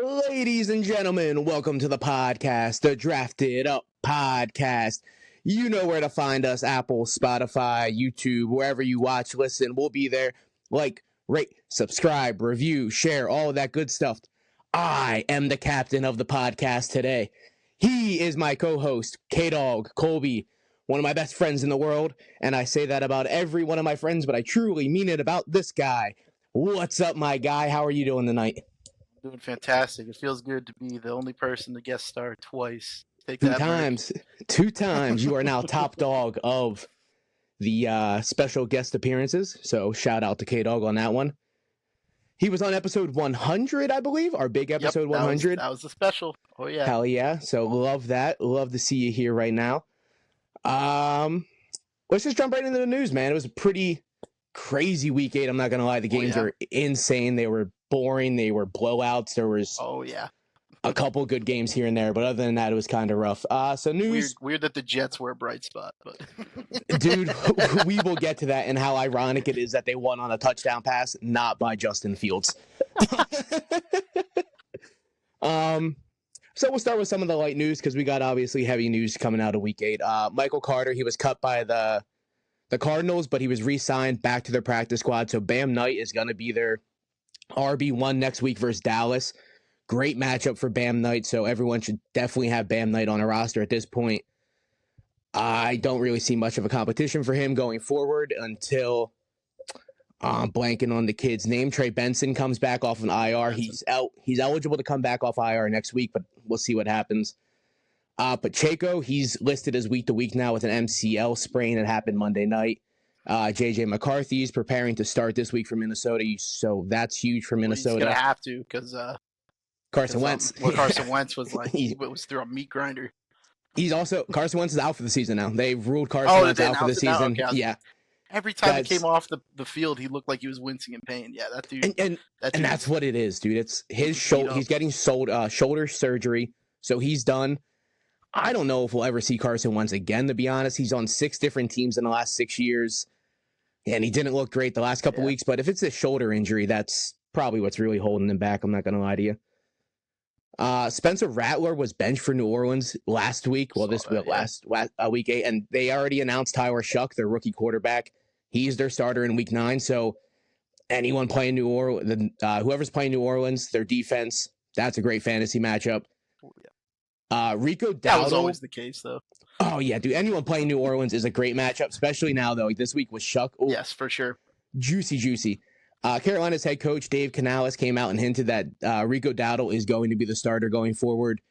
Ladies and gentlemen, welcome to the podcast, the Drafted Up Podcast. You know where to find us: Apple, Spotify, YouTube, wherever you watch, listen. We'll be there. Like, rate, subscribe, review, share, all of that good stuff. I am the captain of the podcast today. He is my co-host, K-Dawg, Colby, one of my best friends in the world, and I say that about every one of my friends, but I truly mean it about this guy. What's up, my guy? How are you doing tonight? Doing fantastic. It feels good to be the only person to guest star twice. Take Two that, times. Two times. You are now top dog of the special guest appearances. So shout out to K-Dawg on that one. He was on episode 100, I believe. Our big episode 100. That was the special. Oh, yeah. Hell yeah. So love that. Love to see you here right now. Let's just jump right into the news, man. It was a pretty crazy week 8. I'm not going to lie. The games are insane. They were boring. They were blowouts. There was a couple good games here and there, but other than that, it was kind of rough. So news. Weird that the Jets were a bright spot, but dude, we will get to that and how ironic it is that they won on a touchdown pass, not by Justin Fields. So we'll start with some of the light news because we got obviously heavy news coming out of week 8. Michael Carter, he was cut by the Cardinals, but he was re-signed back to their practice squad. So Bam Knight is going to be their RB1 next week versus Dallas. Great matchup for Bam Knight, so everyone should definitely have Bam Knight on a roster at this point. I don't really see much of a competition for him going forward until I'm blanking on the kid's name. Trey Benson comes back off an IR. He's out. He's eligible to come back off IR next week, but we'll see what happens. Pacheco, he's listed as week to week now with an MCL sprain that happened Monday night. JJ McCarthy is preparing to start this week for Minnesota, so that's huge for Minnesota. He's going to have to because Carson Wentz. Carson Wentz was like, it was through a meat grinder. Carson Wentz is out for the season now. They've ruled Carson Wentz out for the season. Okay. Yeah. Every time he came off the field, he looked like he was wincing in pain. Yeah, that dude. And that's what it is, dude. It's his shoulder. He's getting shoulder surgery, so he's done. I don't know if we'll ever see Carson Wentz again, to be honest. He's on 6 different teams in the last 6 years, and he didn't look great the last couple weeks. But if it's a shoulder injury, that's probably what's really holding him back. I'm not going to lie to you. Spencer Rattler was benched for New Orleans last week. Well, week 8, and they already announced Tyler Shuck, their rookie quarterback. He's their starter in week 9. So anyone playing New Orleans, whoever's playing New Orleans, their defense, that's a great fantasy matchup. Rico Dowdle. That was always the case, though. Oh, yeah, dude. Anyone playing New Orleans is a great matchup, especially now, though. This week was Shuck. Ooh, yes, for sure. Juicy. Carolina's head coach, Dave Canales, came out and hinted that Rico Dowdle is going to be the starter going forward.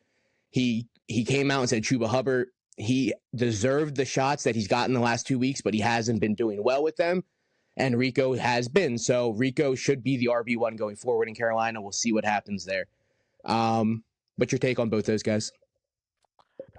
He came out and said Chuba Hubbard, he deserved the shots that he's gotten the last 2 weeks, but he hasn't been doing well with them. And Rico has been. So Rico should be the RB1 going forward in Carolina. We'll see what happens there. What's your take on both those guys?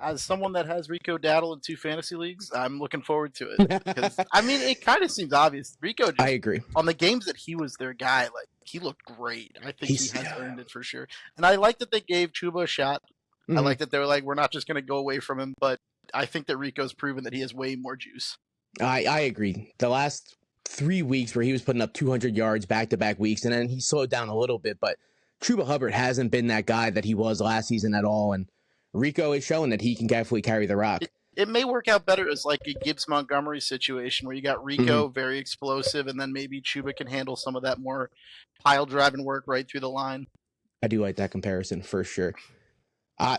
As someone that has Rico Dowdle in 2 fantasy leagues, I'm looking forward to it. Because, I mean, it kind of seems obvious. Rico, I agree. On the games that he was their guy, like, he looked great. I think he has earned it for sure. And I like that they gave Chuba a shot. Mm-hmm. I like that they were like, we're not just going to go away from him, but I think that Rico's proven that he has way more juice. I agree. The last 3 weeks where he was putting up 200 yards back-to-back weeks, and then he slowed down a little bit, but Chuba Hubbard hasn't been that guy that he was last season at all, and Rico is showing that he can definitely carry the rock. It may work out better as like a Gibbs-Montgomery situation where you got Rico, very explosive, and then maybe Chuba can handle some of that more pile-driving work right through the line. I do like that comparison for sure.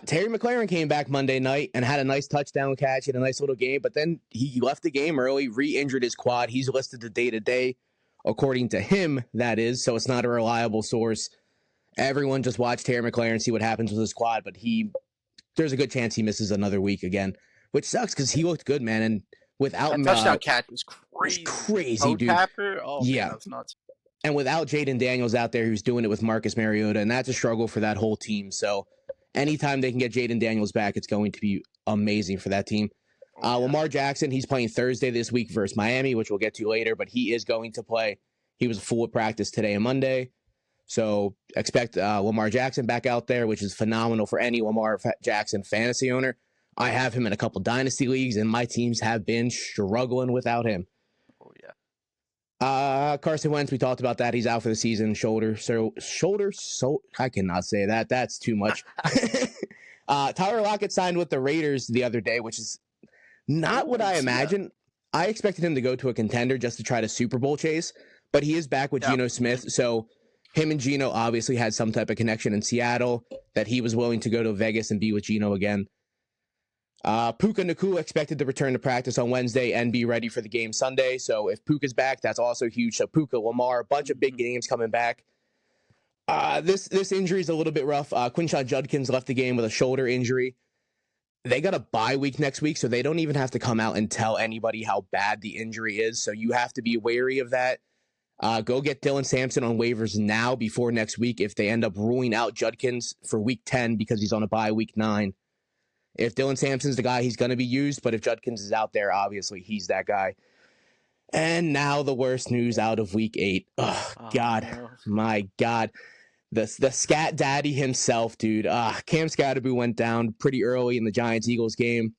Terry McLaurin came back Monday night and had a nice touchdown catch in a nice little game, but then he left the game early, re-injured his quad. He's listed the day-to-day, according to him, that is, so it's not a reliable source. Everyone just watch Terry McLaurin, see what happens with his quad, but there's a good chance he misses another week again, which sucks because he looked good, man. And without that touchdown catch was crazy. Crazy, dude. Oh, yeah, man, that's nuts. And without Jaden Daniels out there, who's doing it with Marcus Mariota, and that's a struggle for that whole team. So anytime they can get Jaden Daniels back, it's going to be amazing for that team. Lamar Jackson, he's playing Thursday this week versus Miami, which we'll get to later, but he is going to play. He was full of practice today and Monday. So expect Lamar Jackson back out there, which is phenomenal for any Lamar Jackson fantasy owner. I have him in a couple dynasty leagues, and my teams have been struggling without him. Oh, yeah. Carson Wentz, we talked about that. He's out for the season. Shoulder. I cannot say that. That's too much. Tyler Lockett signed with the Raiders the other day, which is not what I imagined. I expected him to go to a contender just to try to Super Bowl chase, but he is back with Geno Smith. So him and Geno obviously had some type of connection in Seattle that he was willing to go to Vegas and be with Geno again. Puka Nacua expected to return to practice on Wednesday and be ready for the game Sunday. So if Puka's back, that's also huge. So Puka, Lamar, a bunch of big games coming back. This injury is a little bit rough. Quinshon Judkins left the game with a shoulder injury. They got a bye week next week, so they don't even have to come out and tell anybody how bad the injury is. So you have to be wary of that. Go get Dylan Sampson on waivers now before next week if they end up ruling out Judkins for week 10 because he's on a bye week 9. If Dylan Sampson's the guy, he's going to be used. But if Judkins is out there, obviously he's that guy. And now the worst news out of week 8. Oh God. No. My God. The scat daddy himself, dude. Cam Scatterboo went down pretty early in the Giants-Eagles game.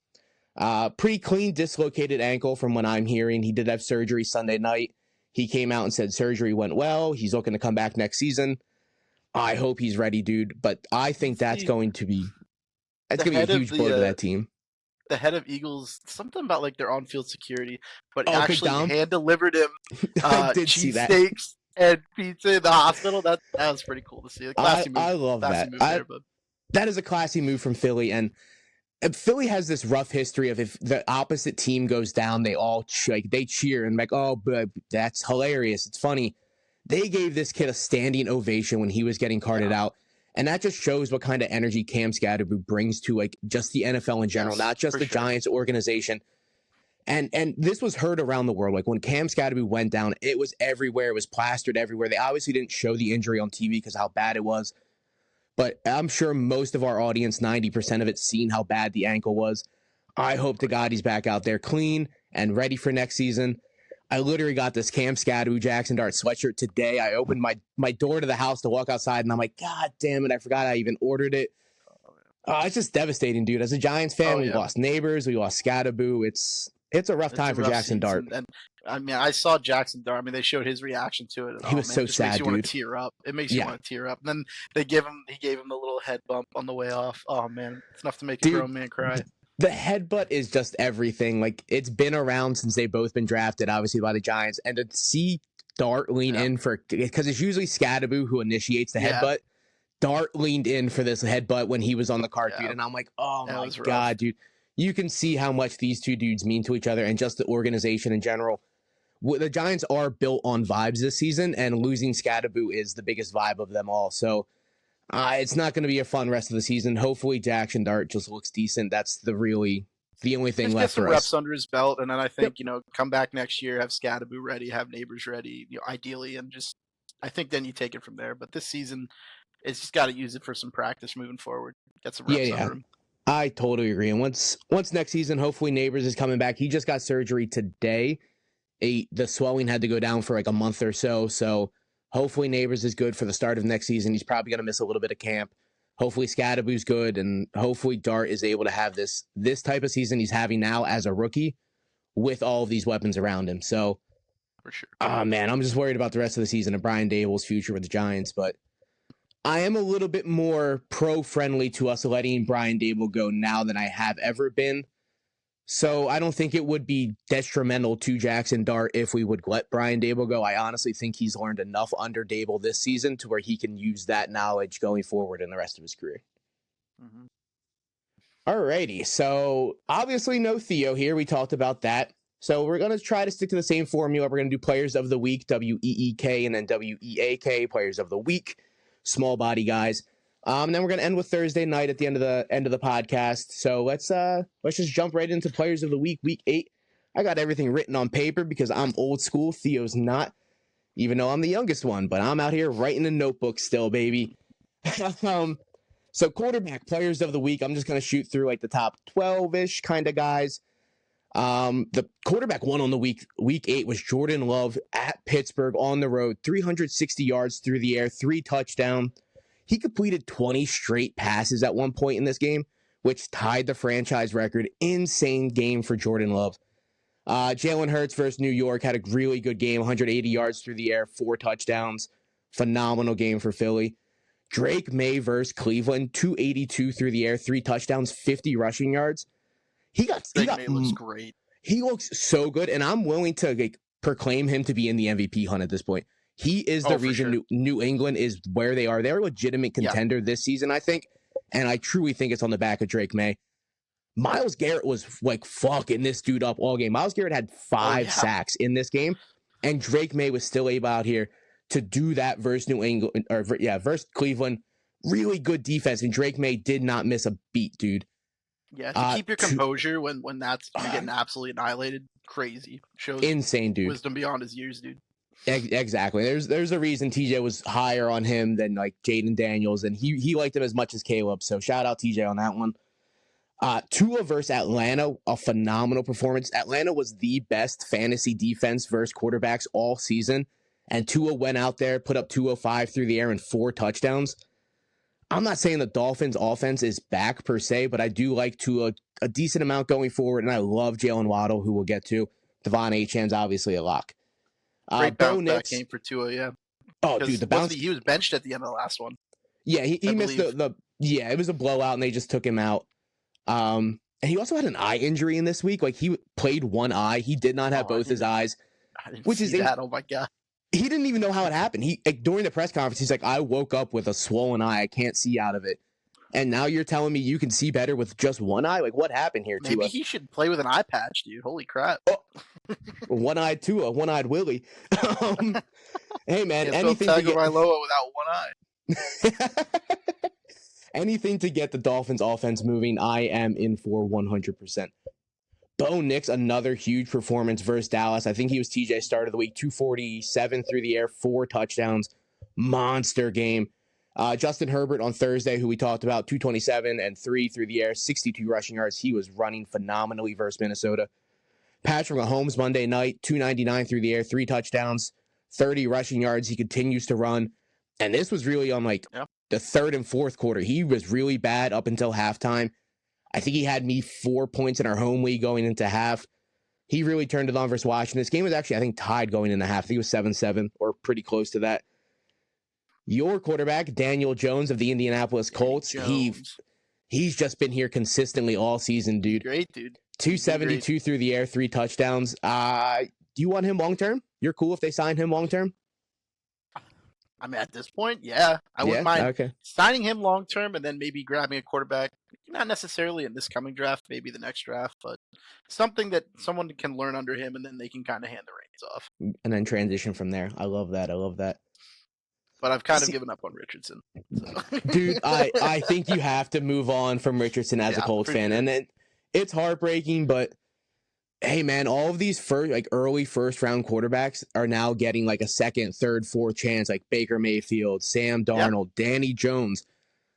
Pretty clean dislocated ankle from what I'm hearing. He did have surgery Sunday night. He came out and said surgery went well. He's looking to come back next season. I hope he's ready, dude. But I think that's going to be a huge blow to that team. The head of Eagles, something about like their on-field security, but actually hand-delivered him cheesesteaks and pizza in the hospital. That was pretty cool to see. I love that. That is a classy move from Philly, and Philly has this rough history of if the opposite team goes down, they all they cheer and like, oh, but that's hilarious. It's funny. They gave this kid a standing ovation when he was getting carted out. And that just shows what kind of energy Cam Scatterboo brings to like just the NFL in general, not just the Giants organization. And this was heard around the world. Like when Cam Scatterboo went down, it was everywhere. It was plastered everywhere. They obviously didn't show the injury on TV because how bad it was. But I'm sure most of our audience, 90% of it, seen how bad the ankle was. I hope to God he's back out there clean and ready for next season. I literally got this Cam Scatterboo Jackson Dart sweatshirt today. I opened my door to the house to walk outside, and I'm like, God damn it, I forgot I even ordered it. It's just devastating, dude. As a Giants fan, we lost neighbors, we lost Scatterboo. It's a rough time for Jackson Dart. And I mean, I saw Jackson Dart. I mean, they showed his reaction to it. He was so sad, dude. Makes you want to tear up. It makes you want to tear up. And then he gave him the little head bump on the way off. Oh man, it's enough to make a grown man cry. The headbutt is just everything. Like, it's been around since they've both been drafted, obviously, by the Giants. And to see Dart lean in for, because it's usually Scatterboo who initiates the headbutt. Dart leaned in for this headbutt when he was on the carpet. And I'm like, oh my God, dude. You can see how much these two dudes mean to each other and just the organization in general. The Giants are built on vibes this season, and losing Scatterboo is the biggest vibe of them all. So, it's not going to be a fun rest of the season. Hopefully, Jackson Dart just looks decent. That's the only thing left for us. Get some reps under his belt, and then I think come back next year, have Scatterboo ready, have Neighbors ready, ideally, and just I think then you take it from there. But this season, it's just got to use it for some practice moving forward. Get some reps under him. I totally agree. And once next season, hopefully Neighbors is coming back. He just got surgery today. The swelling had to go down for like a month or so. So hopefully Neighbors is good for the start of next season. He's probably going to miss a little bit of camp. Hopefully Scatterboo's good, and hopefully Dart is able to have this type of season he's having now as a rookie with all of these weapons around him. So, for sure. Man, I'm just worried about the rest of the season and Brian Dable's future with the Giants, but I am a little bit more pro-friendly to us letting Brian Dable go now than I have ever been. So I don't think it would be detrimental to Jackson Dart if we would let Brian Dable go. I honestly think he's learned enough under Dable this season to where he can use that knowledge going forward in the rest of his career. Mm-hmm. Alrighty, so obviously no Theo here. We talked about that. So we're going to try to stick to the same formula. We're going to do Players of the Week, W-E-E-K, and then W-E-A-K, Players of the Week. Small body guys. And then we're gonna end with Thursday night at the end of the podcast. So let's just jump right into Players of the Week, Week 8. I got everything written on paper because I'm old school. Theo's not, even though I'm the youngest one, but I'm out here writing a notebook still, baby. So quarterback Players of the Week. I'm just gonna shoot through like the top 12-ish kind of guys. The quarterback one on the week 8 was Jordan Love at Pittsburgh on the road, 360 yards through the air, 3 touchdowns. He completed 20 straight passes at one point in this game, which tied the franchise record. Insane game for Jordan Love. Jalen Hurts versus New York had a really good game, 180 yards through the air, 4 touchdowns. Phenomenal game for Philly. Drake May versus Cleveland, 282 through the air, 3 touchdowns, 50 rushing yards. Drake May looks great. He looks so good, and I'm willing to proclaim him to be in the MVP hunt at this point. He is the reason sure. New England is where they are. They're a legitimate contender this season, I think, and I truly think it's on the back of Drake May. Myles Garrett was like fucking this dude up all game. Myles Garrett had 5 sacks in this game, and Drake May was still able out here to do that versus New England, versus Cleveland. Really good defense, and Drake May did not miss a beat, dude. Yeah, to keep your composure when that's you're getting absolutely annihilated, crazy. Shows insane, dude. Wisdom beyond his years, dude. Exactly. There's a reason TJ was higher on him than like Jaden Daniels, and he liked him as much as Caleb. So shout out TJ on that one. Tua versus Atlanta, a phenomenal performance. Atlanta was the best fantasy defense versus quarterbacks all season, and Tua went out there, put up 205 through the air and 4 touchdowns. I'm not saying the Dolphins' offense is back per se, but I do like Tua a decent amount going forward, and I love Jalen Waddle, who we'll get to. Devon Achane's obviously a lock. Great bounce back game for Tua, yeah. Oh, dude, the bounce. He was benched at the end of the last one. Yeah, he missed it was a blowout, and they just took him out. And he also had an eye injury in this week. Like, he played one eye. He did not have both his eyes. I didn't see that. Oh, my God. He didn't even know how it happened. During the press conference, he's like, I woke up with a swollen eye. I can't see out of it. And now you're telling me you can see better with just one eye? Like, what happened here, Tua? Maybe he should play with an eye patch, dude. Holy crap. Oh, one-eyed Tua, one-eyed Willie. Hey, man, anything to get Loa without one eye. Anything to get the Dolphins offense moving, I am in for 100%. Bo Nix, another huge performance versus Dallas. I think he was TJ's start of the week, 247 through the air, 4 touchdowns. Monster game. Justin Herbert on Thursday, who we talked about, 227 and 3 through the air, 62 rushing yards. He was running phenomenally versus Minnesota. Patrick Mahomes Monday night, 299 through the air, 3 touchdowns, 30 rushing yards. He continues to run. And this was really on the third and fourth quarter. He was really bad up until halftime. I think he had me 4 points in our home league going into half. He really turned it on versus Washington. This game was actually, I think, tied going into half. I think it was 7-7 or pretty close to that. Your quarterback, Daniel Jones of the Indianapolis Colts, he's just been here consistently all season, dude. Great, dude. 272 through the air, 3 touchdowns. Do you want him long-term? You're cool if they sign him long-term? I mean, at this point, yeah. I wouldn't mind signing him long-term and then maybe grabbing a quarterback. Not necessarily in this coming draft, maybe the next draft, but something that someone can learn under him and then they can kind of hand the reins off. And then transition from there. I love that. But I've kind of given up on Richardson. So. Dude, I think you have to move on from Richardson as a Colts fan. Sure. And it's heartbreaking, but hey, man, all of these early first-round quarterbacks are now getting like a second, third, fourth chance, like Baker Mayfield, Sam Darnold, Danny Jones.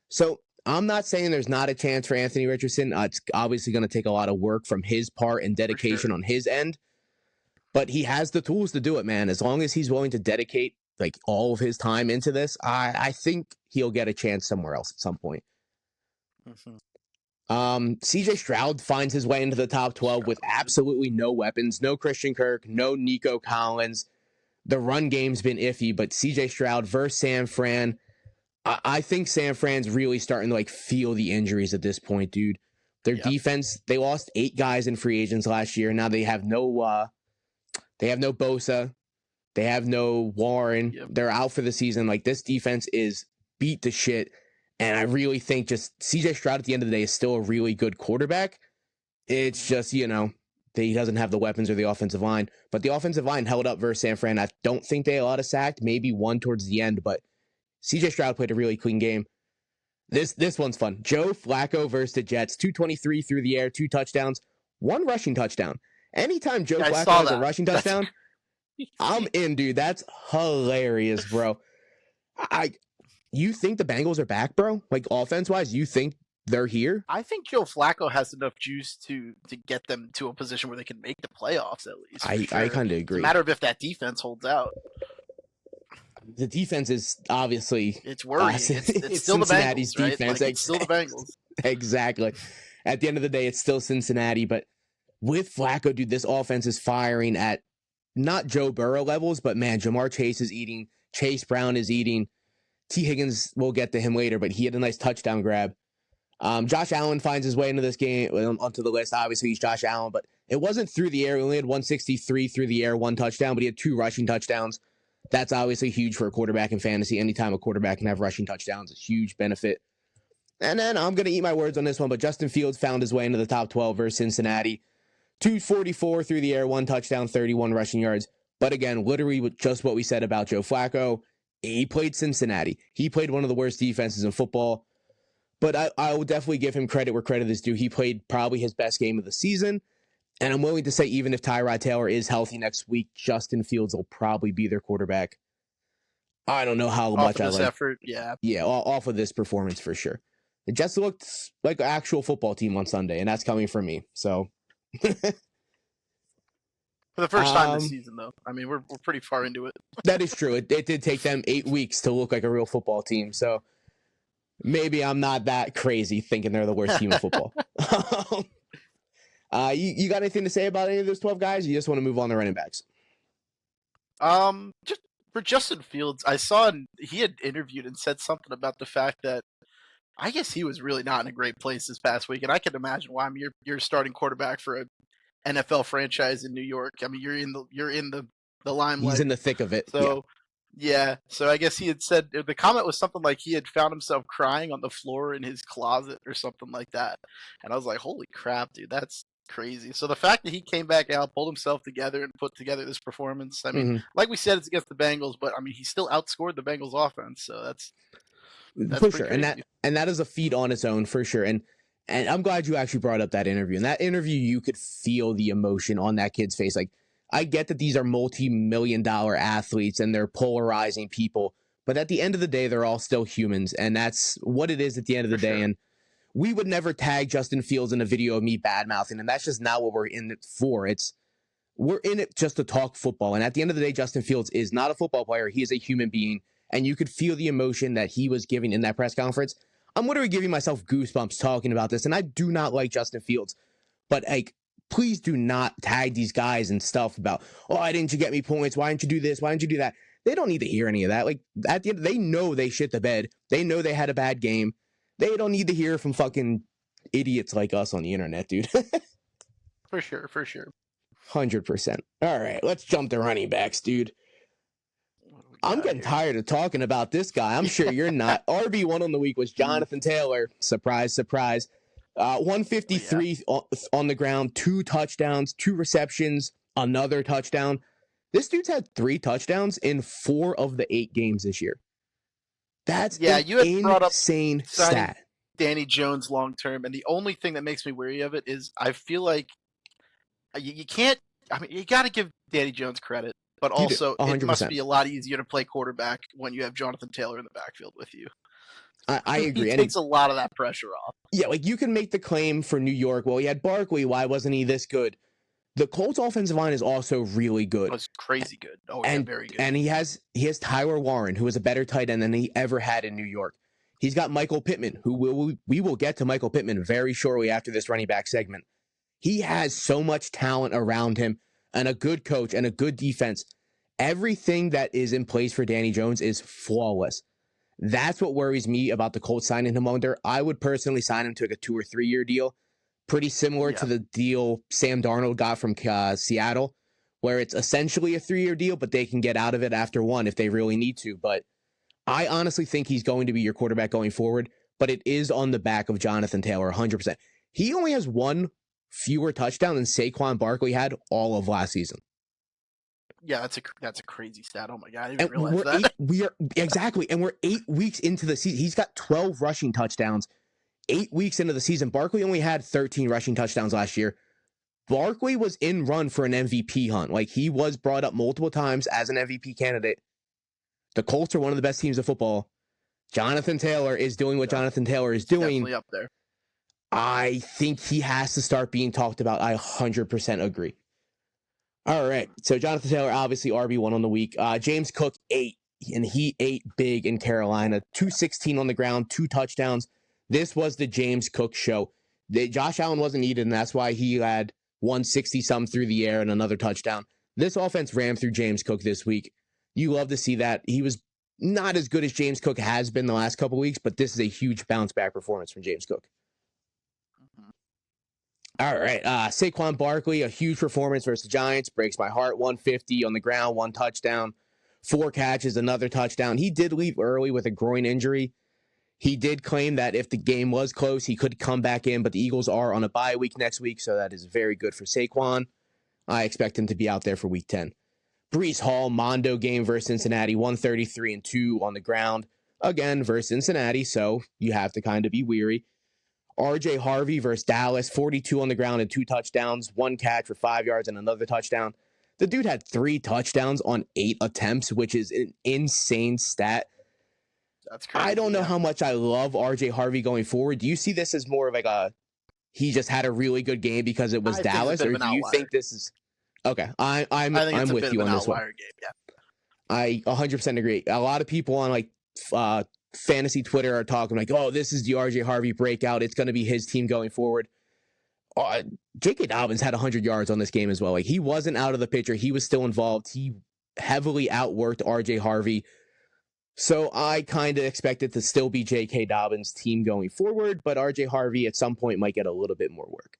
So I'm not saying there's not a chance for Anthony Richardson. It's obviously going to take a lot of work from his part and dedication on his end. But he has the tools to do it, man. As long as he's willing to dedicate like all of his time into this, I think he'll get a chance somewhere else at some point. Mm-hmm. CJ Stroud finds his way into the top 12 with absolutely no weapons, no Christian Kirk, no Nico Collins. The run game's been iffy, but CJ Stroud versus San Fran. I think San Fran's really starting to feel the injuries at this point, dude. Their defense, they lost 8 guys in free agents last year. Now they have no Bosa. They have no Warren. Yep. They're out for the season. This defense is beat to shit. And I really think just CJ Stroud at the end of the day is still a really good quarterback. It's just, he doesn't have the weapons or the offensive line. But the offensive line held up versus San Fran. I don't think they had a lot of sacked, maybe one towards the end, but CJ Stroud played a really clean game. This one's fun. Joe Flacco versus the Jets. 223 through the air, 2 touchdowns, 1 rushing touchdown. Anytime Joe Flacco has a rushing touchdown, I'm in, dude. That's hilarious, bro. You think the Bengals are back, bro? Offense-wise, you think they're here? I think Joe Flacco has enough juice to get them to a position where they can make the playoffs at least. I kind of agree. It's a matter of if that defense holds out. The defense is obviously... It's worrying. It's still Cincinnati's the Bengals, defense. It's still the Bengals. Exactly. At the end of the day, it's still Cincinnati, but with Flacco, dude, this offense is firing at not Joe Burrow levels, but man, Jamar Chase is eating. Chase Brown is eating. T. Higgins, we'll get to him later, but he had a nice touchdown grab. Josh Allen finds his way into this game, onto the list. Obviously, he's Josh Allen, but it wasn't through the air. He only had 163 through the air, 1 touchdown, but he had 2 rushing touchdowns. That's obviously huge for a quarterback in fantasy. Anytime a quarterback can have rushing touchdowns, it's a huge benefit. And then I'm going to eat my words on this one, but Justin Fields found his way into the top 12 versus Cincinnati. 244 through the air, 1 touchdown, 31 rushing yards. But again, literally just what we said about Joe Flacco. He played Cincinnati. He played one of the worst defenses in football. But I will definitely give him credit where credit is due. He played probably his best game of the season. And I'm willing to say even if Tyrod Taylor is healthy next week, Justin Fields will probably be their quarterback. I don't know how much I like effort. Yeah. Yeah, off of this performance for sure. It just looked like an actual football team on Sunday, and that's coming from me. So for the first time this season, though. I mean, we're pretty far into it. That is true. It did take them 8 weeks to look like a real football team. So maybe I'm not that crazy thinking they're the worst team in football. You got anything to say about any of those 12 guys? You just want to move on to running backs? Just for Justin Fields, I saw he had interviewed and said something about the fact that I guess he was really not in a great place this past week, and I can imagine why. I mean, you're starting quarterback for a NFL franchise in New York. I mean, you're in the limelight. He's in the thick of it. So yeah. So I guess he had said the comment was something like he had found himself crying on the floor in his closet or something like that. And I was like, holy crap, dude, that's crazy. So the fact that he came back out, pulled himself together, and put together this performance. I mean, like we said, it's against the Bengals, but I mean, he still outscored the Bengals offense. So that's for sure. Crazy. And that is a feat on its own for sure. And I'm glad you actually brought up that interview. In that interview, you could feel the emotion on that kid's face. Like, I get that these are multi-million-dollar athletes and they're polarizing people, but at the end of the day, they're all still humans, and that's what it is at the end of the day. And we would never tag Justin Fields in a video of me bad-mouthing, and that's just not what we're in it for. We're in it just to talk football, and at the end of the day, Justin Fields is not a football player. He is a human being, and you could feel the emotion that he was giving in that press conference. I'm literally giving myself goosebumps talking about this, and I do not like Justin Fields, but like, please do not tag these guys and stuff about, oh, why didn't you get me points? Why didn't you do this? Why didn't you do that? They don't need to hear any of that. Like, at the end, they know they shit the bed. They know they had a bad game. They don't need to hear from fucking idiots like us on the internet, dude. For sure. 100%. All right, let's jump to running backs, dude. I'm getting tired of talking about this guy. I'm sure you're not. RB1 on the week was Jonathan Taylor. Surprise, surprise. 153 on the ground, 2 touchdowns, 2 receptions, another touchdown. This dude's had 3 touchdowns in 4 of the 8 games this year. That's you had brought up insane stat. Danny Jones long term, and the only thing that makes me wary of it is I feel like you can't. I mean, you got to give Danny Jones credit, but also it must be a lot easier to play quarterback when you have Jonathan Taylor in the backfield with you. I agree. It takes a lot of that pressure off. Yeah, like you can make the claim for New York, well, he had Barkley, why wasn't he this good? The Colts offensive line is also really good. It was crazy good. Oh, yeah, very good. And he has Tyler Warren, who is a better tight end than he ever had in New York. He's got Michael Pittman, who we will get to Michael Pittman very shortly after this running back segment. He has so much talent around him and a good coach and a good defense. Everything that is in place for Danny Jones is flawless. That's what worries me about the Colts signing him under. I would personally sign him to like a 2 or 3 year deal. Pretty similar to the deal Sam Darnold got from Seattle, where it's essentially a 3-year deal, but they can get out of it after 1 if they really need to. But I honestly think he's going to be your quarterback going forward, but it is on the back of Jonathan Taylor 100%. He only has 1 fewer touchdown than Saquon Barkley had all of last season. Yeah, that's a crazy stat. Oh my god, I didn't realize that. And we're 8 weeks into the season. He's got 12 rushing touchdowns. 8 weeks into the season. Barkley only had 13 rushing touchdowns last year. Barkley was in run for an MVP hunt. Like, he was brought up multiple times as an MVP candidate. The Colts are one of the best teams of football. Jonathan Taylor is doing what Jonathan Taylor is doing. Definitely up there. I think he has to start being talked about. I 100% agree. All right. So Jonathan Taylor, obviously RB1 on the week. James Cook, 8. And he ate big in Carolina. 216 on the ground, 2 touchdowns. This was the James Cook show. Josh Allen wasn't needed, and that's why he had 160-something through the air and another touchdown. This offense ran through James Cook this week. You love to see that. He was not as good as James Cook has been the last couple weeks, but this is a huge bounce-back performance from James Cook. All right, Saquon Barkley, a huge performance versus the Giants. Breaks my heart, 150 on the ground, 1 touchdown, 4 catches, another touchdown. He did leave early with a groin injury. He did claim that if the game was close, he could come back in, but the Eagles are on a bye week next week, so that is very good for Saquon. I expect him to be out there for week 10. Breece Hall, Mondo game versus Cincinnati, 133-2 on the ground. Again, versus Cincinnati, so you have to kind of be weary. RJ Harvey versus Dallas, 42 on the ground and 2 touchdowns, 1 catch for 5 yards and another touchdown. The dude had 3 touchdowns on 8 attempts, which is an insane stat. That's crazy. I don't know how much I love RJ Harvey going forward. Do you see this as more of like he just had a really good game because it was Dallas, or do you think this is okay? I'm with you on this one. Game, yeah. I 100% agree. A lot of people on like fantasy Twitter are talking like, oh, this is the RJ Harvey breakout. It's going to be his team going forward. J.K. Dobbins had 100 yards on this game as well. Like, he wasn't out of the picture. He was still involved. He heavily outworked RJ Harvey. So I kind of expect it to still be J.K. Dobbins' team going forward, but RJ Harvey at some point might get a little bit more work.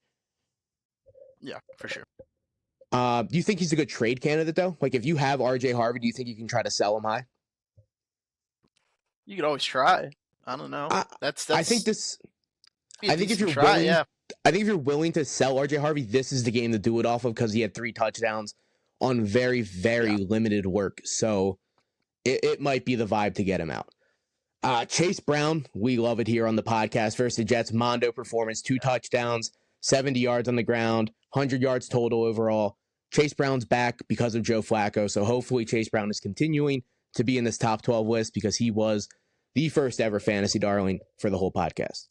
Yeah, for sure. Do you think he's a good trade candidate, though? Like, if you have RJ Harvey, do you think you can try to sell him high? You could always try. I don't know. That's I think if you're willing, I think if you're willing to sell RJ Harvey, this is the game to do it off of, because he had 3 touchdowns on very, very limited work. So it might be the vibe to get him out. Chase Brown, we love it here on the podcast, versus the Jets. Mondo performance, 2 touchdowns, 70 yards on the ground, 100 yards total overall. Chase Brown's back because of Joe Flacco, so hopefully Chase Brown is continuing to be in this top 12 list, because he was the first ever fantasy darling for the whole podcast.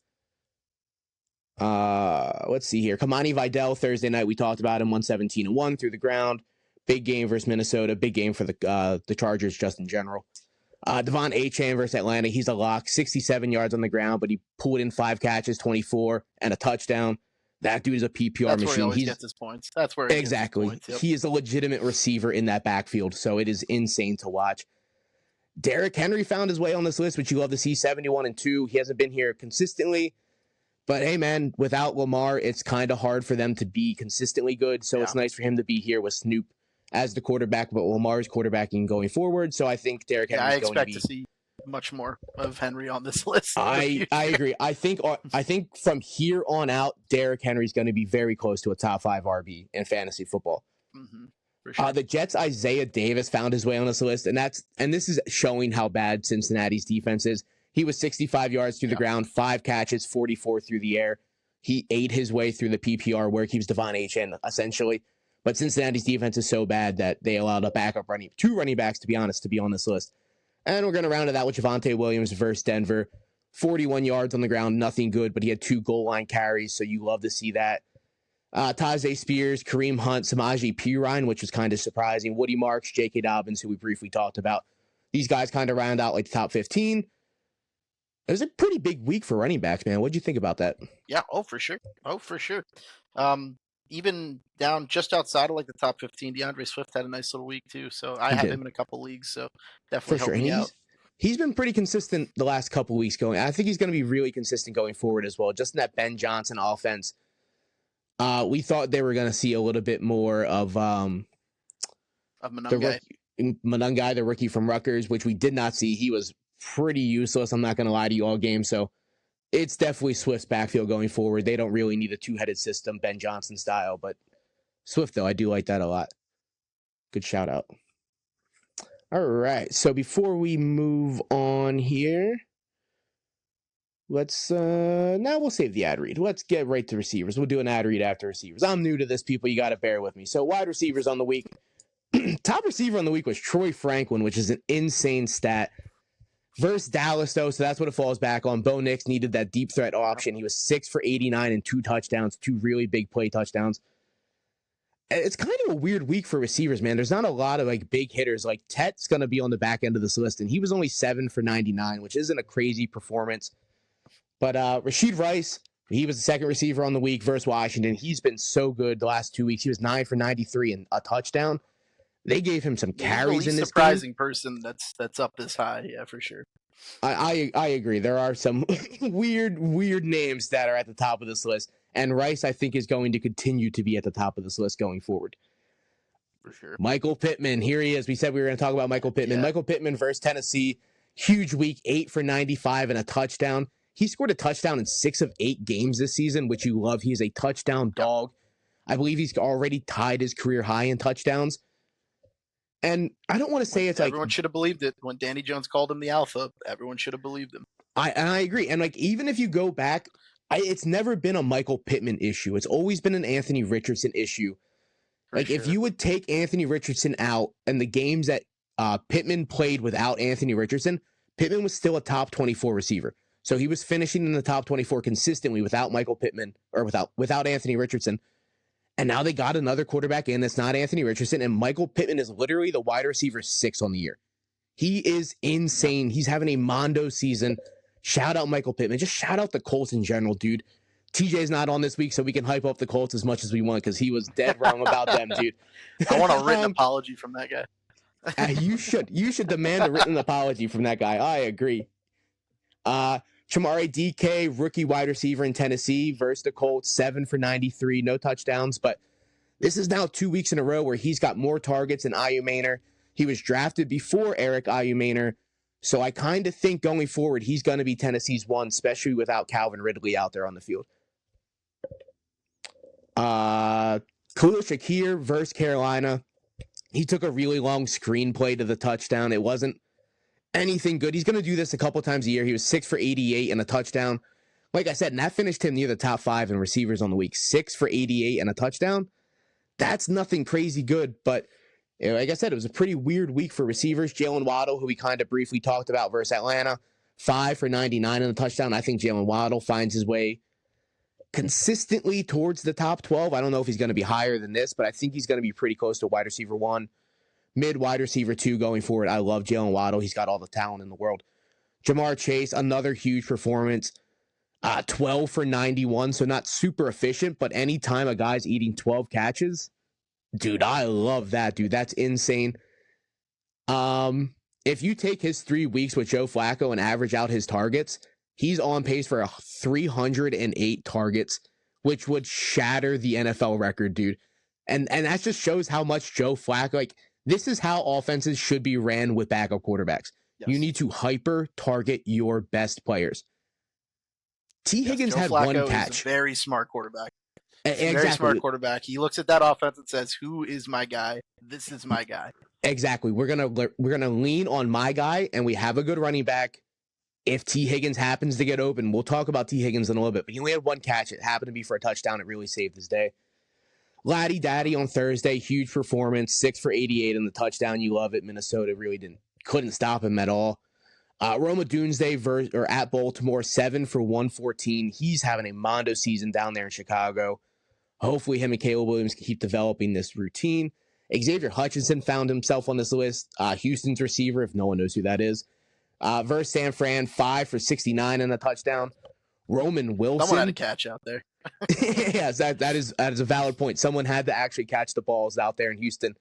Let's see here. Kamani Vidal, Thursday night, we talked about him, 117-1 through the ground. Big game versus Minnesota. Big game for the Chargers just in general. Devon Achane versus Atlanta. He's a lock. 67 yards on the ground, but he pulled in 5 catches, 24, and a touchdown. That dude is a PPR machine. Where he always gets his points. That's where he exactly. Gets his points. Yep. He is a legitimate receiver in that backfield, so it is insane to watch. Derrick Henry found his way on this list, which you love to see, 71-2. He hasn't been here consistently. But hey, man, without Lamar, it's kind of hard for them to be consistently good. So it's nice for him to be here with Snoop as the quarterback, but Lamar's quarterbacking going forward. So I think Derrick Henry. I expect to see much more of Henry on this list. I agree. I think from here on out, Derrick Henry's going to be very close to a top 5 RB in fantasy football. Mm-hmm. For sure. The Jets' Isaiah Davis found his way on this list, and this is showing how bad Cincinnati's defense is. He was 65 yards through the ground, 5 catches, 44 through the air. He ate his way through the PPR work. He was Devon Achane, essentially. But Cincinnati's defense is so bad that they allowed a 2 running backs, to be honest, to be on this list. And we're going to round it out with Javonte Williams versus Denver. 41 yards on the ground, nothing good, but he had 2 goal line carries, so you love to see that. Tajay Spears, Kareem Hunt, Samaje Perine, which was kind of surprising. Woody Marks, J.K. Dobbins, who we briefly talked about. These guys kind of round out like the top 15. It was a pretty big week for running backs, man. What'd you think about that? Yeah, for sure. Even down just outside of like the top 15, DeAndre Swift had a nice little week too. So I have him in a couple leagues, so definitely helped me out. He's been pretty consistent the last couple weeks going. I think he's going to be really consistent going forward as well. Just in that Ben Johnson offense, we thought they were going to see a little bit more of Monungai, the rookie from Rutgers, which we did not see. He was pretty useless. I'm not going to lie to you all game. So it's definitely Swift's backfield going forward. They don't really need a 2-headed system, Ben Johnson style, but Swift, though, I do like that a lot. Good shout out. All right. So before we move on here, let's now we'll save the ad read. Let's get right to receivers. We'll do an ad read after receivers. I'm new to this, people. You got to bear with me. So wide receivers on the week. Top receiver on the week was Troy Franklin, which is an insane stat. Versus Dallas, though, so that's what it falls back on. Bo Nix needed that deep threat option. He was 6 for 89 and 2 touchdowns, 2 really big play touchdowns. It's kind of a weird week for receivers, man. There's not a lot of like big hitters. Like Tet's going to be on the back end of this list, and he was only 7 for 99, which isn't a crazy performance. But Rashid Rice, He was the second receiver on the week versus Washington. He's been so good the last 2 weeks. He was 9 for 93 and a touchdown. They gave him some carries in this game. He's the surprising person that's up this high, yeah, for sure. I agree. There are some weird names that are at the top of this list, and Rice, I think, is going to continue to be at the top of this list going forward. For sure. Michael Pittman, here he is. We said we were going to talk about Michael Pittman. Yeah. Michael Pittman versus Tennessee, huge week, 8 for 95 and a touchdown. He scored a touchdown in 6 of 8 games this season, which you love. He is a touchdown dog. I believe he's already tied his career high in touchdowns. And I don't want to say it's like everyone should have believed it when Danny Jones called him the alpha. Everyone should have believed him. I agree. And like even if you go back, it's never been a Michael Pittman issue. It's always been an Anthony Richardson issue. Like if you would take Anthony Richardson out and the games that Pittman played without Anthony Richardson, Pittman was still a top 24 receiver. So he was finishing in the top 24 consistently without Michael Pittman or without Anthony Richardson. And now they got another quarterback in that's not Anthony Richardson, and Michael Pittman is literally the wide receiver 6 on the year. He is insane. He's having a mondo season. Shout out Michael Pittman. Just shout out the Colts in general, dude. TJ's not on this week, so we can hype up the Colts as much as we want because he was dead wrong about them, dude. I want a written apology from that guy. You should demand a written apology from that guy. I agree. Chamari DK, rookie wide receiver in Tennessee versus the Colts, 7 for 93, no touchdowns. But this is now 2 weeks in a row where he's got more targets than Ayumaner. He was drafted before Eric Ayumaner. So I kind of think going forward, he's going to be Tennessee's one, especially without Calvin Ridley out there on the field. Khalil Shakir versus Carolina. He took a really long screenplay to the touchdown. It wasn't anything good. He's going to do this a couple times a year. He was 6 for 88 and a touchdown. Like I said, and that finished him near the top 5 in receivers on the week. 6 for 88 and a touchdown. That's nothing crazy good, but like I said, it was a pretty weird week for receivers. Jalen Waddle, who we kind of briefly talked about versus Atlanta, 5 for 99 and a touchdown. I think Jalen Waddle finds his way consistently towards the top 12. I don't know if he's going to be higher than this, but I think he's going to be pretty close to wide receiver 1. Mid wide receiver 2 going forward. I love Jalen Waddle. He's got all the talent in the world. Jamar Chase, another huge performance. 12 for 91, so not super efficient, but anytime a guy's eating 12 catches, dude, I love that, dude. That's insane. If you take his 3 weeks with Joe Flacco and average out his targets, he's on pace for 308 targets, which would shatter the NFL record, dude. And that just shows how much Joe Flacco, like, this is how offenses should be ran with backup quarterbacks. Yes. You need to hyper target your best players. T. Higgins had Flacco one catch. Is a very smart quarterback. Exactly. Very smart quarterback. He looks at that offense and says, "Who is my guy? This is my guy." Exactly. We're gonna lean on my guy, and we have a good running back. If T. Higgins happens to get open, we'll talk about T. Higgins in a little bit. But he only had one catch. It happened to be for a touchdown. It really saved his day. Laddie Daddy on Thursday, huge performance, 6 for 88 in the touchdown. You love it. Minnesota really couldn't stop him at all. Roma Doomsday at Baltimore, 7 for 114. He's having a mondo season down there in Chicago. Hopefully him and Caleb Williams can keep developing this routine. Xavier Hutchinson found himself on this list. Houston's receiver, if no one knows who that is. Versus San Fran, 5 for 69 and a touchdown. Roman Wilson. Someone had a catch out there. Yes, that is a valid point. Someone had to actually catch the balls out there in Houston,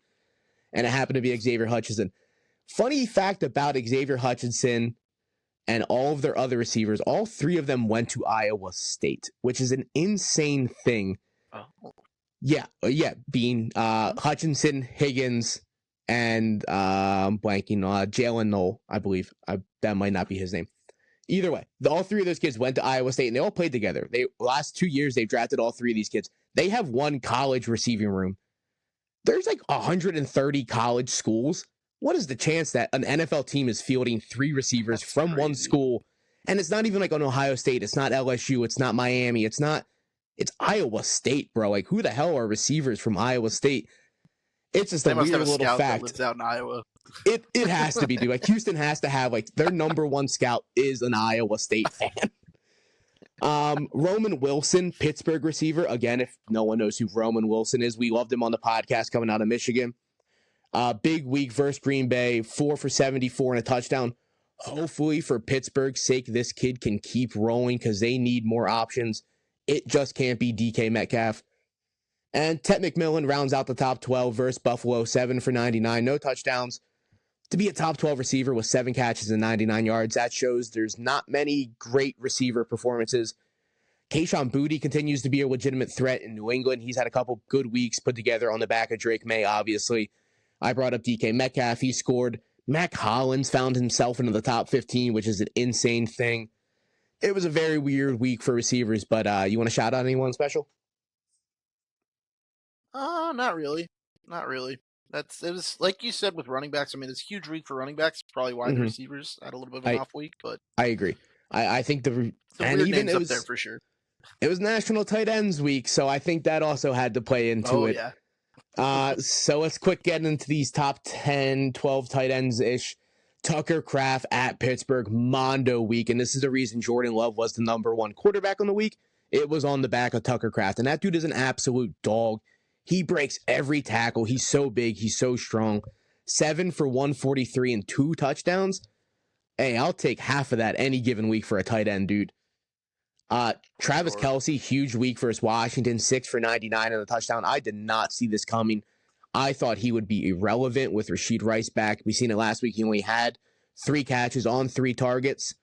and it happened to be Xavier Hutchinson. Funny fact about Xavier Hutchinson and all of their other receivers, all 3 of them went to Iowa State, which is an insane thing. Oh. Yeah, being Hutchinson, Higgins, and Jalen Knoll, I believe. That might not be his name. Either way, all 3 of those kids went to Iowa State, and they all played together. Last 2 years, they've drafted all 3 of these kids. They have one college receiving room. There's like 130 college schools. What is the chance that an NFL team is fielding 3 receivers from one school? And it's not even like on Ohio State. It's not LSU. It's not Miami. It's Iowa State, bro. Like, who the hell are receivers from Iowa State? It's just a weird little fact. That lives out in Iowa. It has to be, dude. Like, Houston has to have, like, their number 1 scout is an Iowa State fan. Roman Wilson, Pittsburgh receiver. Again, if no one knows who Roman Wilson is, we loved him on the podcast coming out of Michigan. Big week versus Green Bay, 4 for 74 and a touchdown. Hopefully, for Pittsburgh's sake, this kid can keep rolling because they need more options It just can't be DK Metcalf. And Ted McMillan rounds out the top 12 versus Buffalo, 7 for 99, no touchdowns. To be a top 12 receiver with 7 catches and 99 yards, that shows there's not many great receiver performances. Kayshon Boutte continues to be a legitimate threat in New England. He's had a couple good weeks put together on the back of Drake May, obviously. I brought up DK Metcalf. He scored. Mac Hollins found himself into the top 15, which is an insane thing. It was a very weird week for receivers, but you want to shout out anyone special? Not really. Not really. It was like you said with running backs. I mean, it's a huge week for running backs. Probably why the receivers had a little bit of an off week, but I agree. I think some weird names up there for sure. It was National Tight Ends Week, so I think that also had to play into it. Yeah. So let's quick get into these top 10, 12 tight ends-ish. Tucker Kraft at Pittsburgh, Mondo Week, and this is the reason Jordan Love was the number 1 quarterback on the week. It was on the back of Tucker Kraft, and that dude is an absolute dog. He breaks every tackle. He's so big. He's so strong. 7 for 143 and 2 touchdowns. Hey, I'll take half of that any given week for a tight end, dude. Travis Kelce, huge week versus Washington, 6 for 99 and a touchdown. I did not see this coming. I thought he would be irrelevant with Rashid Rice back. We seen it last week. He only had 3 catches on 3 targets.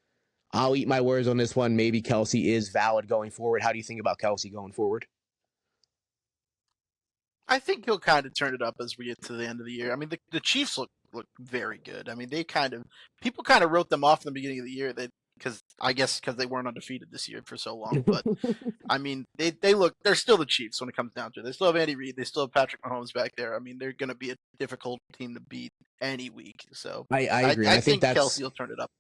I'll eat my words on this one. Maybe Kelce is valid going forward. How do you think about Kelce going forward? I think he'll kind of turn it up as we get to the end of the year. I mean, the Chiefs look very good. I mean, people kind of wrote them off in the beginning of the year because they weren't undefeated this year for so long. But I mean, they're still the Chiefs when it comes down to it. They still have Andy Reid. They still have Patrick Mahomes back there. I mean, they're going to be a difficult team to beat any week. So I agree. I think Kelce will turn it up.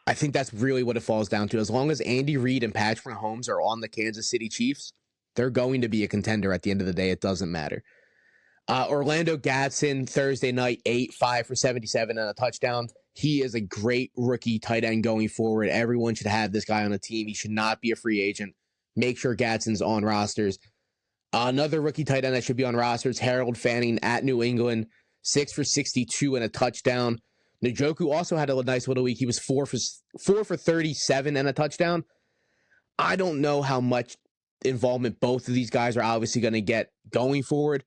I think that's really what it falls down to. As long as Andy Reid and Patrick Mahomes are on the Kansas City Chiefs, they're going to be a contender at the end of the day. It doesn't matter. Orlando Gadsden, Thursday night, 5 for 77 and a touchdown. He is a great rookie tight end going forward. Everyone should have this guy on the team. He should not be a free agent. Make sure Gadsden's on rosters. Another rookie tight end that should be on rosters, Harold Fanning at New England, 6 for 62 and a touchdown. Njoku also had a nice little week. He was 4 for 37 and a touchdown. I don't know how much involvement both of these guys are obviously going to get going forward.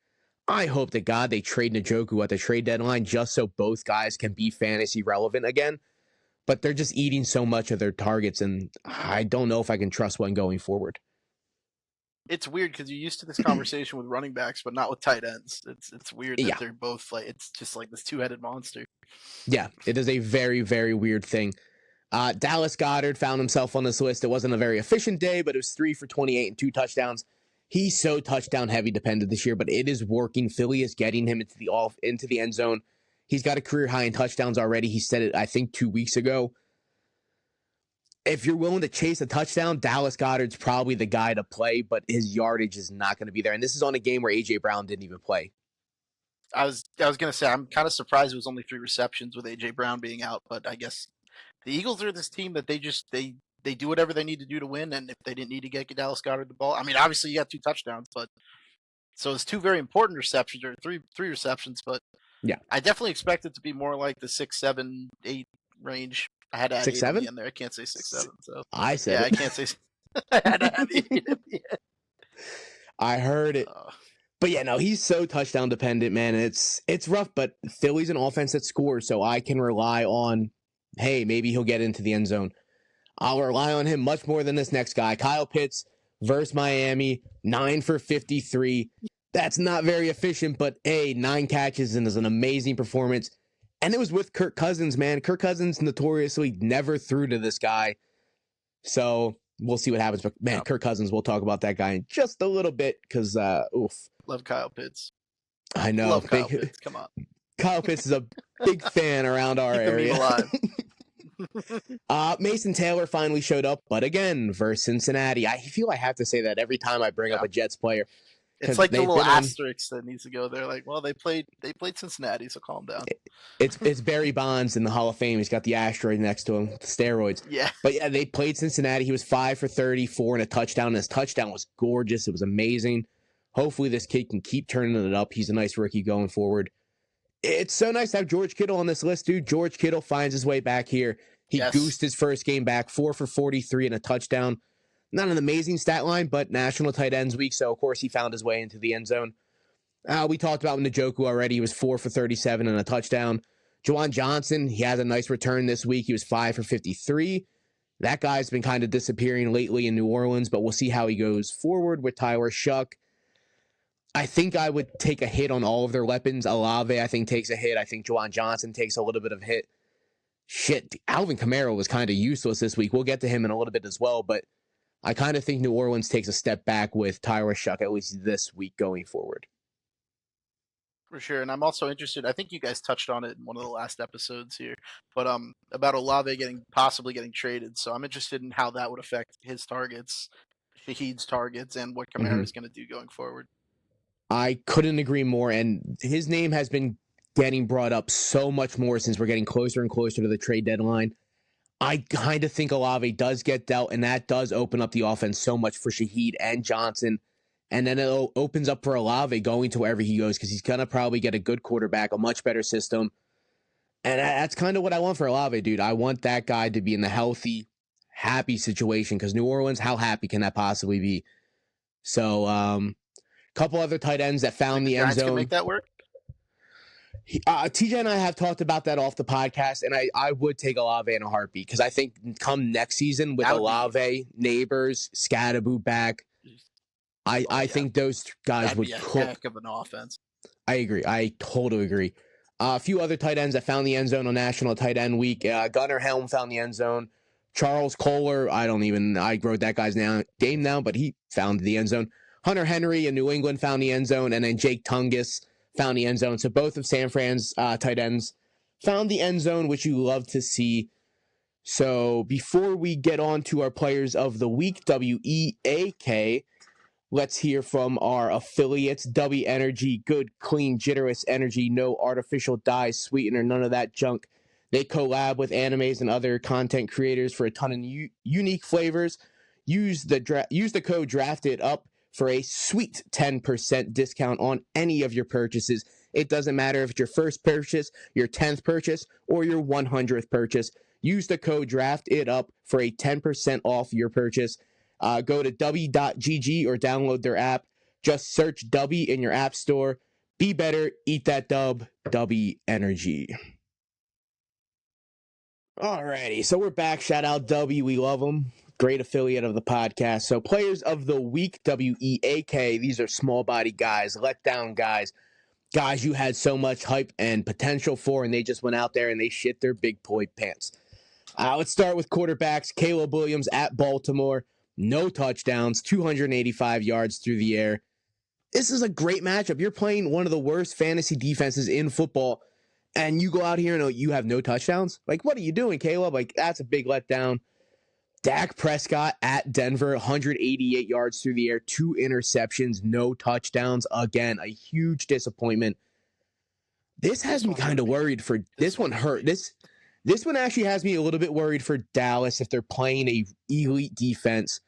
I hope to God they trade Njoku at the trade deadline just so both guys can be fantasy relevant again. But they're just eating so much of their targets, and I don't know if I can trust one going forward. It's weird because you're used to this conversation with running backs, but not with tight ends. It's weird that they're both it's just like this 2-headed monster. Yeah, it is a very, very weird thing. Dallas Goedert found himself on this list. It wasn't a very efficient day, but it was 3 for 28 and 2 touchdowns. He's so touchdown heavy dependent this year, but it is working. Philly is getting him into the end zone. He's got a career high in touchdowns already. He said it, I think, 2 weeks ago. If you're willing to chase a touchdown, Dallas Goedert's probably the guy to play, but his yardage is not going to be there. And this is on a game where A.J. Brown didn't even play. I was going to say, I'm kind of surprised it was only 3 receptions with A.J. Brown being out, but I guess the Eagles are this team that they do whatever they need to do to win, and if they didn't need to get Dallas Goedert the ball, I mean, obviously you got 2 touchdowns, but so it's 2 very important receptions, or three receptions, but yeah, I definitely expect it to be more like the 6, 7, 8 range. I had to add 6, 7 in there. I can't say 6, 7. So I said I can't say. I had to add the 8 at the end. I heard it. But yeah, no, he's so touchdown dependent, man. It's rough, but Philly's an offense that scores, so I can rely on, hey, maybe he'll get into the end zone. I'll rely on him much more than this next guy. Kyle Pitts versus Miami, 9 for 53. That's not very efficient, but 9 catches and is an amazing performance. And it was with Kirk Cousins, man. Kirk Cousins notoriously never threw to this guy. So we'll see what happens. But, man, Kirk Cousins, we'll talk about that guy in just a little bit because, oof. Love Kyle Pitts. I know. Love Kyle Pitts. Come on. Kyle Pitts is a big fan around our area. Mason Taylor finally showed up, but again, versus Cincinnati. I feel I have to say that every time I bring up a Jets player. It's like the little asterisk that needs to go there. Like, well, they played Cincinnati, so calm down. It's Barry Bonds in the Hall of Fame. He's got the asteroid next to him, the steroids. Yeah. But yeah, they played Cincinnati. He was 5 for 34 and a touchdown. And his touchdown was gorgeous. It was amazing. Hopefully this kid can keep turning it up. He's a nice rookie going forward. It's so nice to have George Kittle on this list, dude. George Kittle finds his way back here. He goosed his first game back, 4 for 43 and a touchdown. Not an amazing stat line, but National Tight Ends Week, so of course he found his way into the end zone. We talked about Njoku already. He was 4 for 37 and a touchdown. Juwan Johnson, he has a nice return this week. He was 5 for 53. That guy's been kind of disappearing lately in New Orleans, but we'll see how he goes forward with Tyler Shuck. I think I would take a hit on all of their weapons. Olave, I think, takes a hit. I think Juwan Johnson takes a little bit of a hit. Shit, Alvin Kamara was kind of useless this week. We'll get to him in a little bit as well, but I kind of think New Orleans takes a step back with Tyler Shuck, at least this week going forward. For sure, and I'm also interested. I think you guys touched on it in one of the last episodes here, but about Olave possibly getting traded. So I'm interested in how that would affect his targets, Shaheed's targets, and what Kamara is going to do going forward. I couldn't agree more, and his name has been getting brought up so much more since we're getting closer and closer to the trade deadline. I kind of think Olave does get dealt, and that does open up the offense so much for Shaheed and Johnson. And then it opens up for Olave going to wherever he goes because he's going to probably get a good quarterback, a much better system. And that's kind of what I want for Olave, dude. I want that guy to be in the healthy, happy situation because New Orleans, how happy can that possibly be? So, couple other tight ends that found the end zone. Can make that work? TJ and I have talked about that off the podcast, and I would take Olave in a heartbeat because I think come next season with Olave, Neighbors, Scatterboot back, I think those guys would cook. Heck of an offense. I agree. I totally agree. A few other tight ends that found the end zone on National Tight End Week. Gunnar Helm found the end zone. Charles Kohler, I wrote that guy's name down, but he found the end zone. Hunter Henry in New England found the end zone, and then Jake Tungus found the end zone. So both of San Fran's tight ends found the end zone, which you love to see. So before we get on to our players of the week, WEAK, let's hear from our affiliates, W Energy, good, clean, jitterless energy, no artificial dyes, sweetener, none of that junk. They collab with animes and other content creators for a ton of unique flavors. Use the code DRAFTEDUP for a sweet 10% discount on any of your purchases. It doesn't matter if it's your first purchase, your 10th purchase, or your 100th purchase. Use the code DRAFTEDUP for a 10% off your purchase. Go to w.gg or download their app. Just search W in your app store. Be better, eat that dub, W Energy. Alrighty, so we're back. Shout out W, we love them. Great affiliate of the podcast. So players of the week, WEAK. These are small body guys, letdown guys you had so much hype and potential for, and they just went out there and they shit their big boy pants. Let's start with quarterbacks. Caleb Williams at Baltimore. No touchdowns, 285 yards through the air. This is a great matchup. You're playing one of the worst fantasy defenses in football, and you go out here and you have no touchdowns? Like, what are you doing, Caleb? Like, that's a big letdown. Dak Prescott at Denver, 188 yards through the air, 2 interceptions, no touchdowns. Again, a huge disappointment. This has me kind of worried for this one hurt. This one actually has me a little bit worried for Dallas if they're playing a elite defense,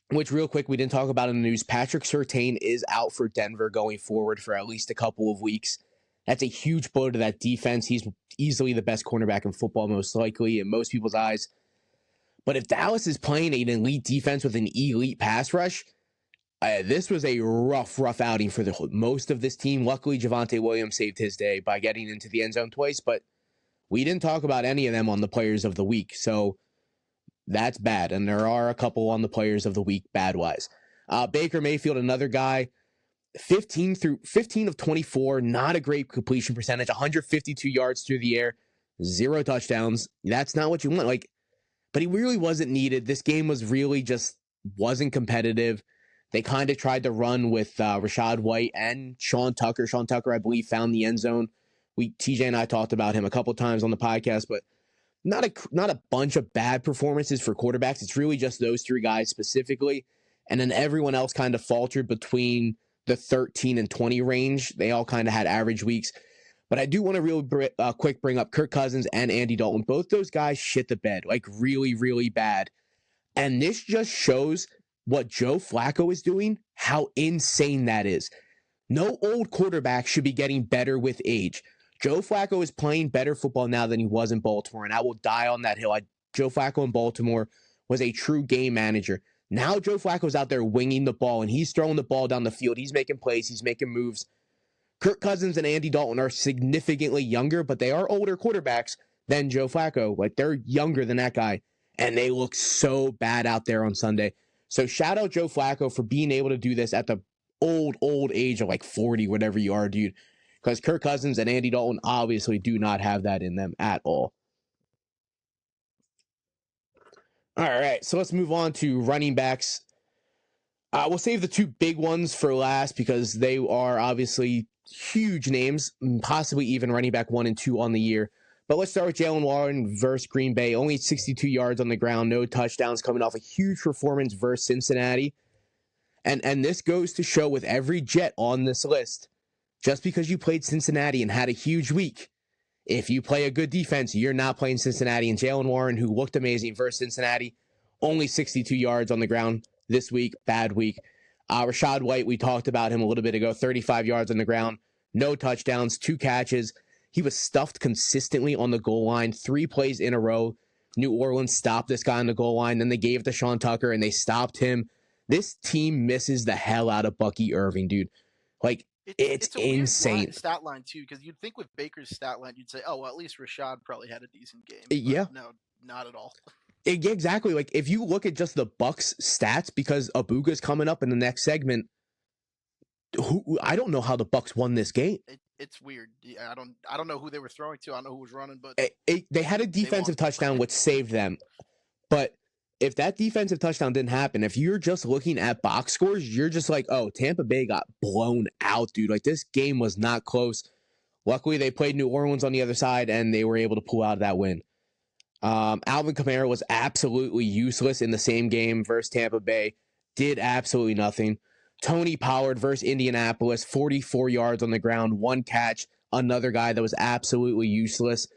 which real quick, we didn't talk about in the news. Patrick Surtain is out for Denver going forward for at least a couple of weeks. That's a huge blow to that defense. He's easily the best cornerback in football, most likely, in most people's eyes. But if Dallas is playing an elite defense with an elite pass rush, this was a rough outing for most of this team. Luckily, Javonte Williams saved his day by getting into the end zone twice, but we didn't talk about any of them on the players of the week, so that's bad. And there are a couple on the players of the week bad-wise. Baker Mayfield, another guy, 15 of 24, not a great completion percentage, 152 yards through the air, 0 touchdowns. That's not what you want. But he really wasn't needed. This game was really just wasn't competitive. They kind of tried to run with Rachaad White and Sean Tucker. Sean Tucker, I believe, found the end zone. TJ and I talked about him a couple times on the podcast, but not a bunch of bad performances for quarterbacks. It's really just those 3 guys specifically. And then everyone else kind of faltered between the 13 and 20 range. They all kind of had average weeks. But I do want to real quick bring up Kirk Cousins and Andy Dalton. Both those guys shit the bed, really, really bad. And this just shows what Joe Flacco is doing, how insane that is. No old quarterback should be getting better with age. Joe Flacco is playing better football now than he was in Baltimore, and I will die on that hill. Joe Flacco in Baltimore was a true game manager. Now Joe Flacco's out there winging the ball, and he's throwing the ball down the field. He's making plays. He's making moves. Kirk Cousins and Andy Dalton are significantly younger, but they are older quarterbacks than Joe Flacco. Like, they're younger than that guy, and they look so bad out there on Sunday. So shout out Joe Flacco for being able to do this at the old age of like 40, whatever you are, dude. Because Kirk Cousins and Andy Dalton obviously do not have that in them at all. All right, so let's move on to running backs. We'll save the two big ones for last because they are obviously huge names, possibly even running back 1 and 2 on the year. But let's start with Jaylen Warren versus Green Bay. Only 62 yards on the ground, no touchdowns, coming off a huge performance versus Cincinnati. And this goes to show with every Jet on this list, just because you played Cincinnati and had a huge week, if you play a good defense, you're not playing Cincinnati. And Jaylen Warren, who looked amazing versus Cincinnati, only 62 yards on the ground this week, bad week. Rachaad White, we talked about him a little bit ago, 35 yards on the ground, no touchdowns, 2 catches. He was stuffed consistently on the goal line, 3 plays in a row. New Orleans stopped this guy on the goal line. Then they gave it to Sean Tucker, and they stopped him. This team misses the hell out of Bucky Irving, dude. Like, it's insane. Weird stat line, too, because you'd think with Baker's stat line, you'd say, oh, well, at least Rachaad probably had a decent game. Yeah. No, not at all. Exactly. Like, if you look at just the Bucks stats, because Abuga's coming up in the next segment, I don't know how the Bucks won this game. It's weird. I don't know who they were throwing to. I don't know who was running, but they had a defensive touchdown which saved them. But if that defensive touchdown didn't happen, if you're just looking at box scores, you're just like, oh, Tampa Bay got blown out, dude. Like, this game was not close. Luckily, they played New Orleans on the other side, and they were able to pull out that win. Alvin Kamara was absolutely useless in the same game versus Tampa Bay. Did absolutely nothing. Tony Pollard versus Indianapolis, 44 yards on the ground, 1 catch. Another guy that was absolutely useless.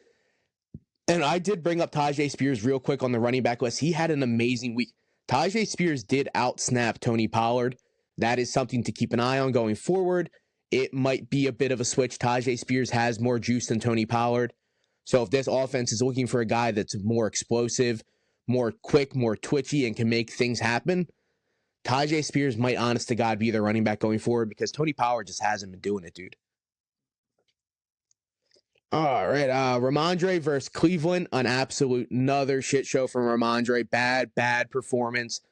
And I did bring up Tyjae Spears real quick on the running back list. He had an amazing week. Tyjae Spears did outsnap Tony Pollard. That is something to keep an eye on going forward. It might be a bit of a switch. Tyjae Spears has more juice than Tony Pollard. So if this offense is looking for a guy that's more explosive, more quick, more twitchy, and can make things happen, Tyjae Spears might, honest to God, be the running back going forward because Tony Pollard just hasn't been doing it, dude. All right, Ramondre versus Cleveland, an absolute another shit show from Ramondre. Bad performance.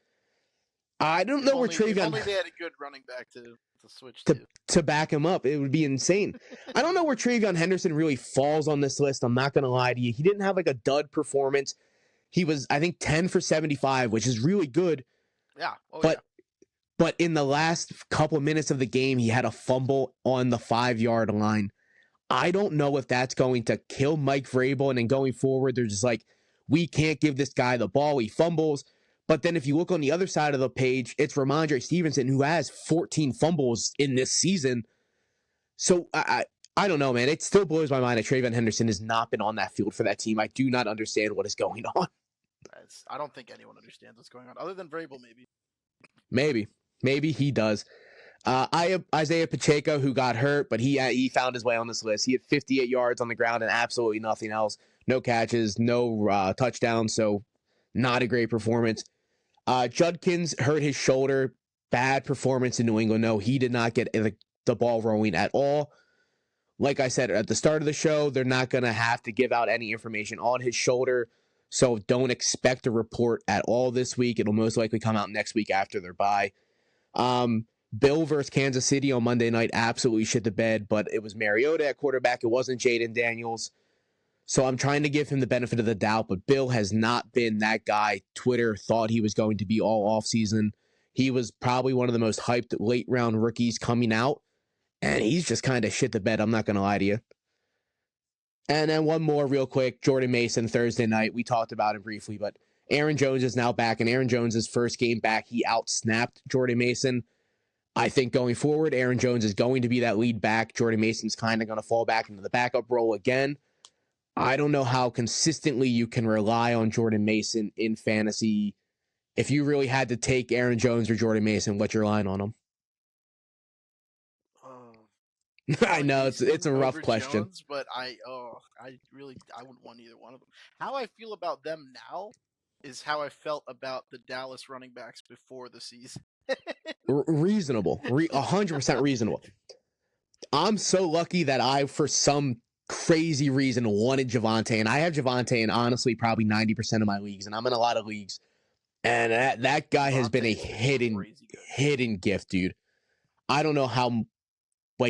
I don't know where Travion. If only they had a good running back to switch to back him up, it would be insane. I don't know where Travion Henderson really falls on this list. I'm not going to lie to you. He didn't have like a dud performance. He was, I think, 10 for 75, which is really good. Yeah. But in the last couple of minutes of the game, he had a fumble on the 5-yard line. I don't know if that's going to kill Mike Vrabel, and then going forward, they're just like, we can't give this guy the ball. He fumbles. But then if you look on the other side of the page, it's Ramondre Stevenson, who has 14 fumbles in this season. So I don't know, man. It still blows my mind that Travion Henderson has not been on that field for that team. I do not understand what is going on. I don't think anyone understands what's going on, other than Vrabel, maybe. Maybe he does. I have Isaiah Pacheco, who got hurt, but he found his way on this list. He had 58 yards on the ground and absolutely nothing else. No catches, no touchdowns, so not a great performance. Judkins hurt his shoulder. Bad performance in New England. No, he did not get the ball rolling at all. Like I said at the start of the show, they're not going to have to give out any information on his shoulder, so don't expect a report at all this week. It'll most likely come out next week after their bye. Bill versus Kansas City on Monday night absolutely shit the bed, but it was Mariota at quarterback. It wasn't Jaden Daniels. So I'm trying to give him the benefit of the doubt, but Bill has not been that guy Twitter thought he was going to be all offseason. He was probably one of the most hyped late-round rookies coming out, and he's just kind of shit the bed, I'm not going to lie to you. And then one more real quick, Jordan Mason, Thursday night. We talked about it briefly, but Aaron Jones is now back, and Aaron Jones' first game back, he outsnapped Jordan Mason. I think going forward, Aaron Jones is going to be that lead back. Jordan Mason's kind of going to fall back into the backup role again. I don't know how consistently you can rely on Jordan Mason in fantasy. If you really had to take Aaron Jones or Jordan Mason, what's your line on him? I know it's a rough question, Jones, but I wouldn't want either one of them. How I feel about them now is how I felt about the Dallas running backs before the season. Reasonable. 100% reasonable. I'm so lucky that I, for some crazy reason, wanted Javonte, and I have Javonte in honestly probably 90% of my leagues, and I'm in a lot of leagues. And that guy has been a hidden gift, dude. I don't know how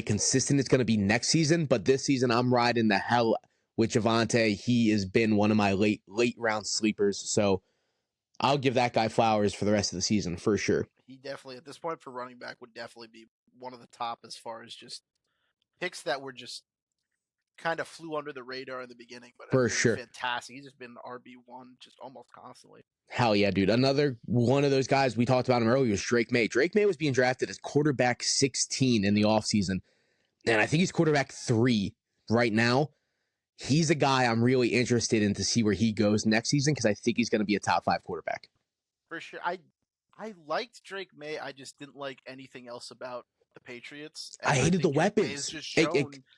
consistent it's going to be next season, but this season I'm riding the hell with Javonte. He has been one of my late round sleepers, so I'll give that guy flowers for the rest of the season for sure. He definitely, at this point for running back, would definitely be one of the top as far as just picks that were just kind of flew under the radar in the beginning, but for sure, fantastic. He's just been RB1 just almost constantly. Hell yeah, dude. Another one of those guys, we talked about him earlier, was Drake May. Drake May was being drafted as quarterback 16 in the offseason, and I think he's quarterback 3 right now. He's a guy I'm really interested in to see where he goes next season because I think he's going to be a top 5 quarterback. For sure. I liked Drake May. I just didn't like anything else about the Patriots. I hated the weapons.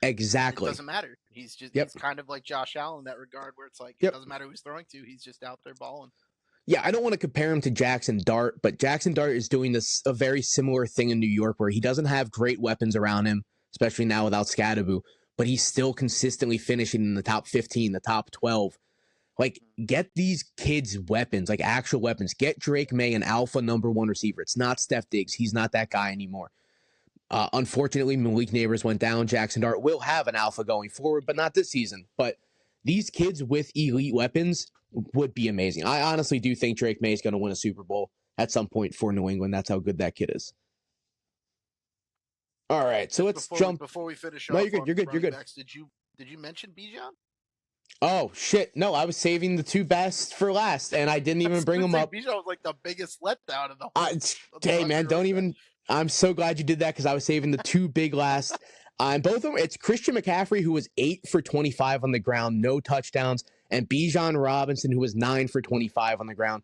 Exactly. It doesn't matter. He's just he's kind of like Josh Allen in that regard, where it's like it doesn't matter who he's throwing to. He's just out there balling. Yeah, I don't want to compare him to Jackson Dart, but Jackson Dart is doing a very similar thing in New York where he doesn't have great weapons around him, especially now without Scadaboo, but he's still consistently finishing in the top 15, the top 12. Like, get these kids weapons, like actual weapons. Get Drake May an alpha number 1 receiver. It's not Steph Diggs. He's not that guy anymore. Unfortunately, Malik Neighbors went down. Jackson Dart will have an alpha going forward, but not this season. But these kids with elite weapons would be amazing. I honestly do think Drake May is going to win a Super Bowl at some point for New England. That's how good that kid is. All right, so let's jump. Before we finish off, you're good. Backs, did you mention Bijan? Oh shit! No, I was saving the 2 best for last, and I didn't even bring them up. Bijan was like the biggest letdown in the whole. Hey man, don't even. I'm so glad you did that because I was saving the 2 big last. Both of them, it's Christian McCaffrey, who was 8 for 25 on the ground, no touchdowns, and Bijan Robinson, who was 9 for 25 on the ground.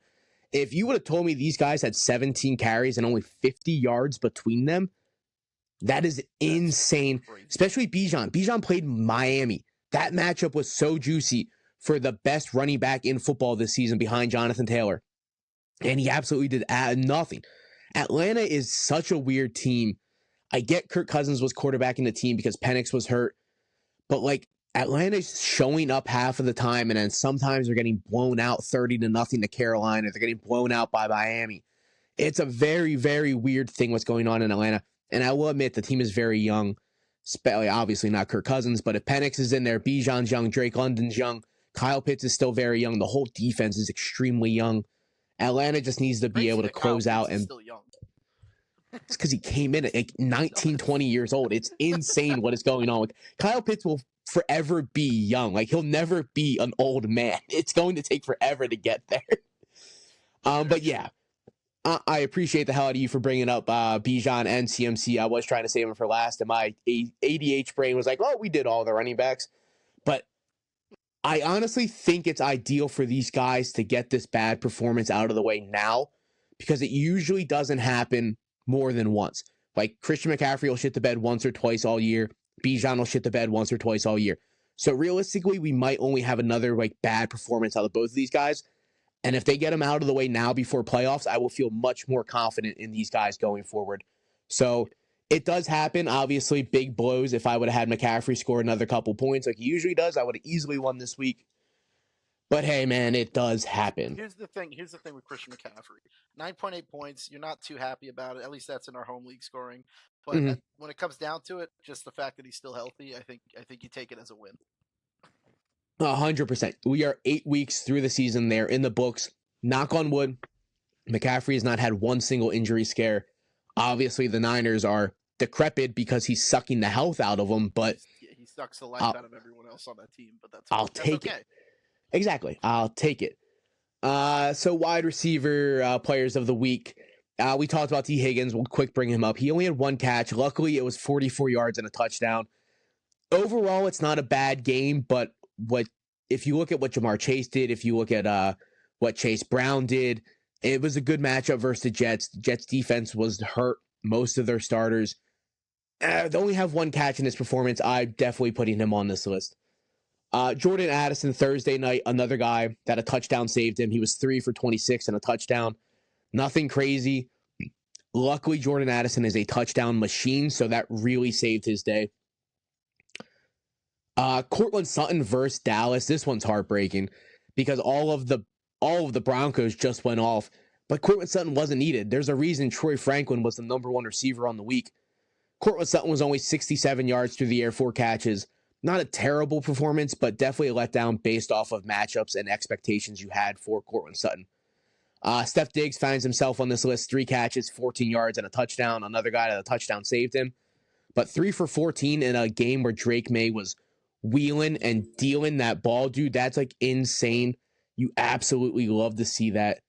If you would have told me these guys had 17 carries and only 50 yards between them, that is insane. Especially Bijan. Bijan played Miami. That matchup was so juicy for the best running back in football this season behind Jonathan Taylor. And he absolutely did nothing. Atlanta is such a weird team. I get Kirk Cousins was quarterbacking the team because Penix was hurt. But, like, Atlanta's showing up half of the time, and then sometimes they're getting blown out 30-0 to Carolina. They're getting blown out by Miami. It's a very, very weird thing what's going on in Atlanta. And I will admit the team is very young. Obviously not Kirk Cousins, but if Penix is in there, Bijan's young, Drake London's young, Kyle Pitts is still very young. The whole defense is extremely young. Atlanta just needs to be able to close out. And still young. It's because he came in at like 19, 20 years old. It's insane what is going on with Kyle Pitts. Will forever be young. Like, he'll never be an old man. It's going to take forever to get there. But yeah, I appreciate the hell out of you for bringing up Bijan and CMC. I was trying to save him for last, and my ADH brain was like, oh, we did all the running backs. But I honestly think it's ideal for these guys to get this bad performance out of the way now, because it usually doesn't happen more than once. Like, Christian McCaffrey will shit the bed once or twice all year. Bijan will shit the bed once or twice all year. So realistically, we might only have another bad performance out of both of these guys. And if they get them out of the way now before playoffs, I will feel much more confident in these guys going forward. So it does happen. Obviously, big blows. If I would have had McCaffrey score another couple points like he usually does, I would have easily won this week. But hey, man, it does happen. Here's the thing with Christian McCaffrey. 9.8 points. You're not too happy about it. At least that's in our home league scoring. But when it comes down to it, just the fact that he's still healthy, I think you take it as a win. 100%. We are 8 weeks through the season. They're in the books. Knock on wood. McCaffrey has not had one single injury scare. Obviously, the Niners are decrepit because he's sucking the health out of them. But he sucks the life out of everyone else on that team. But I'll take it. Exactly. I'll take it. So wide receiver players of the week. We talked about T. Higgins. We'll quick bring him up. He only had 1 catch. Luckily, it was 44 yards and a touchdown. Overall, it's not a bad game, but if you look at what Jamar Chase did, if you look at what Chase Brown did, it was a good matchup versus the Jets. Jets defense was hurt, most of their starters. They only have 1 catch in his performance. I'm definitely putting him on this list. Jordan Addison Thursday night, another guy that a touchdown saved him. He was 3 for 26 and a touchdown. Nothing crazy. Luckily, Jordan Addison is a touchdown machine, so that really saved his day. Cortland Sutton versus Dallas. This one's heartbreaking because all of the Broncos just went off, but Cortland Sutton wasn't needed. There's a reason Troy Franklin was the number one receiver on the week. Cortland Sutton was only 67 yards through the air, 4 catches. Not a terrible performance, but definitely a letdown based off of matchups and expectations you had for Cortland Sutton. Steph Diggs finds himself on this list, 3 catches, 14 yards, and a touchdown. Another guy that a touchdown saved him. But 3 for 14 in a game where Drake May was wheeling and dealing that ball, dude. That's like insane. You absolutely love to see that.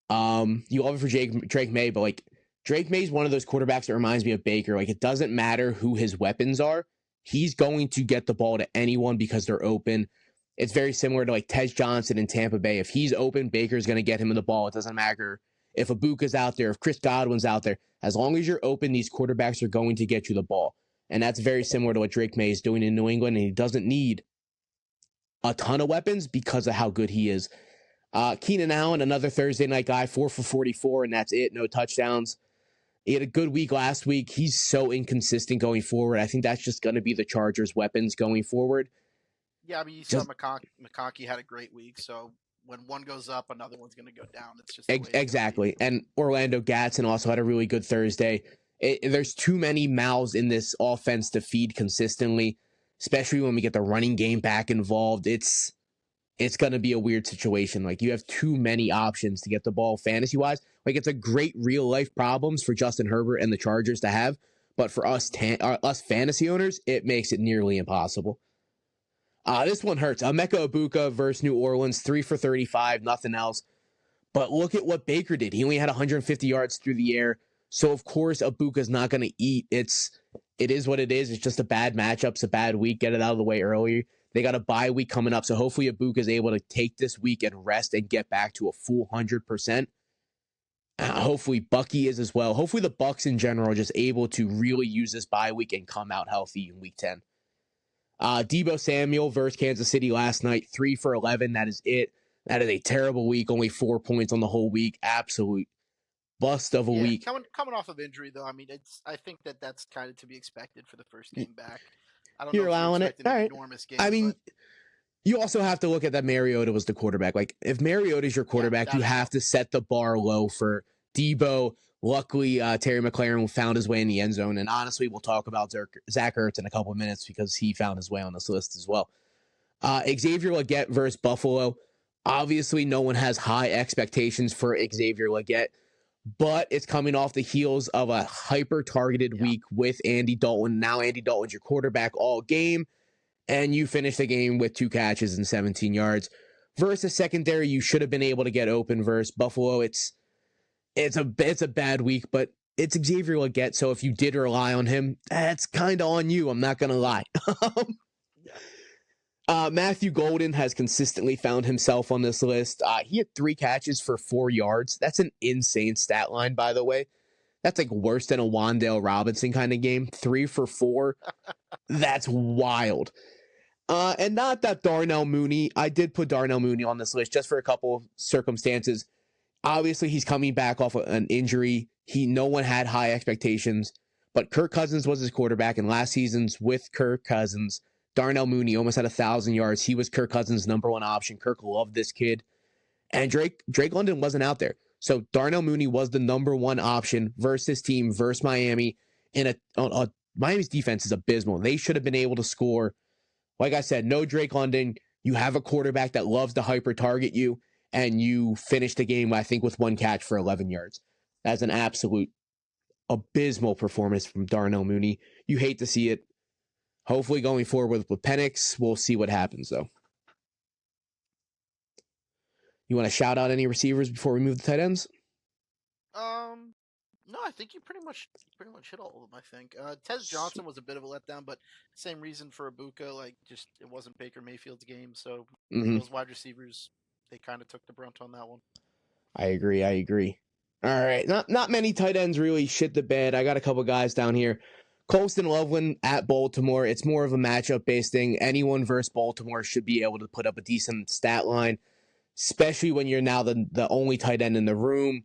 You love it for Drake May, but like Drake May is one of those quarterbacks that reminds me of Baker. Like it doesn't matter who his weapons are. He's going to get the ball to anyone because they're open. It's very similar to like Tej Johnson in Tampa Bay. If he's open, Baker's going to get him in the ball. It doesn't matter if Ibuka's out there, if Chris Godwin's out there. As long as you're open, these quarterbacks are going to get you the ball. And that's very similar to what Drake May is doing in New England, and he doesn't need a ton of weapons because of how good he is. Keenan Allen, another Thursday night guy, 4 for 44, and that's it. No touchdowns. He had a good week last week. He's so inconsistent going forward. I think that's just going to be the Chargers' weapons going forward. Yeah, I mean, you saw McConkey had a great week, so when one goes up, another one's going to go down. It's just exactly. And Orlando Gatson also had a really good Thursday. There's too many mouths in this offense to feed consistently, especially when we get the running game back involved. It's going to be a weird situation. Like you have too many options to get the ball fantasy-wise. Like it's a great real-life problems for Justin Herbert and the Chargers to have, but for us fantasy owners, it makes it nearly impossible. This one hurts. Emeka Ibuka versus New Orleans, 3 for 35, nothing else. But look at what Baker did. He only had 150 yards through the air. So, of course, Ibuka's not going to eat. It is what it is. It's just a bad matchup. It's a bad week. Get it out of the way early. They got a bye week coming up. So, hopefully, Ibuka is able to take this week and rest and get back to a full 100%. Hopefully, Bucky is as well. Hopefully, the Bucs in general are just able to really use this bye week and come out healthy in week 10. Deebo Samuel versus Kansas City last night, 3 for 11. That is it. That is a terrible week. Only 4 points on the whole week. Absolute bust of a week. Coming off of injury, though, I mean, I think that's kind of to be expected for the first game back. I don't You're know if allowing it. All right. Enormous game, I mean, you also have to look at that Mariota was the quarterback. Like, if Mariota is your quarterback, you have to set the bar low for Deebo. Luckily, Terry McLaurin found his way in the end zone. And honestly, we'll talk about Zach Ertz in a couple of minutes because he found his way on this list as well. Xavier Legette versus Buffalo. Obviously, no one has high expectations for Xavier Legette, but it's coming off the heels of a hyper-targeted week with Andy Dalton. Now Andy Dalton's your quarterback all game, and you finish the game with 2 catches and 17 yards. Versus a secondary you should have been able to get open versus Buffalo. It's a bad week, but it's Xavier Legette, so if you did rely on him, that's kind of on you. I'm not going to lie. Matthew Golden has consistently found himself on this list. He had 3 catches for 4 yards. That's an insane stat line, by the way. That's like worse than a Wan'Dale Robinson kind of game. 3 for 4. That's wild. And not that Darnell Mooney. I did put Darnell Mooney on this list just for a couple circumstances. Obviously, he's coming back off an injury. No one had high expectations, but Kirk Cousins was his quarterback, and last season's with Kirk Cousins, Darnell Mooney almost had 1,000 yards. He was Kirk Cousins' number 1 option. Kirk loved this kid, and Drake London wasn't out there. So Darnell Mooney was the number 1 option versus this team, versus Miami. Miami's defense is abysmal. They should have been able to score. Like I said, no Drake London. You have a quarterback that loves to hyper-target you, and you finish the game, I think, with 1 catch for 11 yards. That's an absolute abysmal performance from Darnell Mooney. You hate to see it. Hopefully going forward with Penix, we'll see what happens, though. You want to shout out any receivers before we move to tight ends? No, I think you pretty much hit all of them, I think. Tej Johnson was a bit of a letdown, but same reason for Ibuka. Like, just it wasn't Baker Mayfield's game, so those wide receivers, they kind of took the brunt on that one. I agree. All right. Not many tight ends really shit the bed. I got a couple guys down here. Colston Loveland at Baltimore. It's more of a matchup-based thing. Anyone versus Baltimore should be able to put up a decent stat line, especially when you're now the only tight end in the room.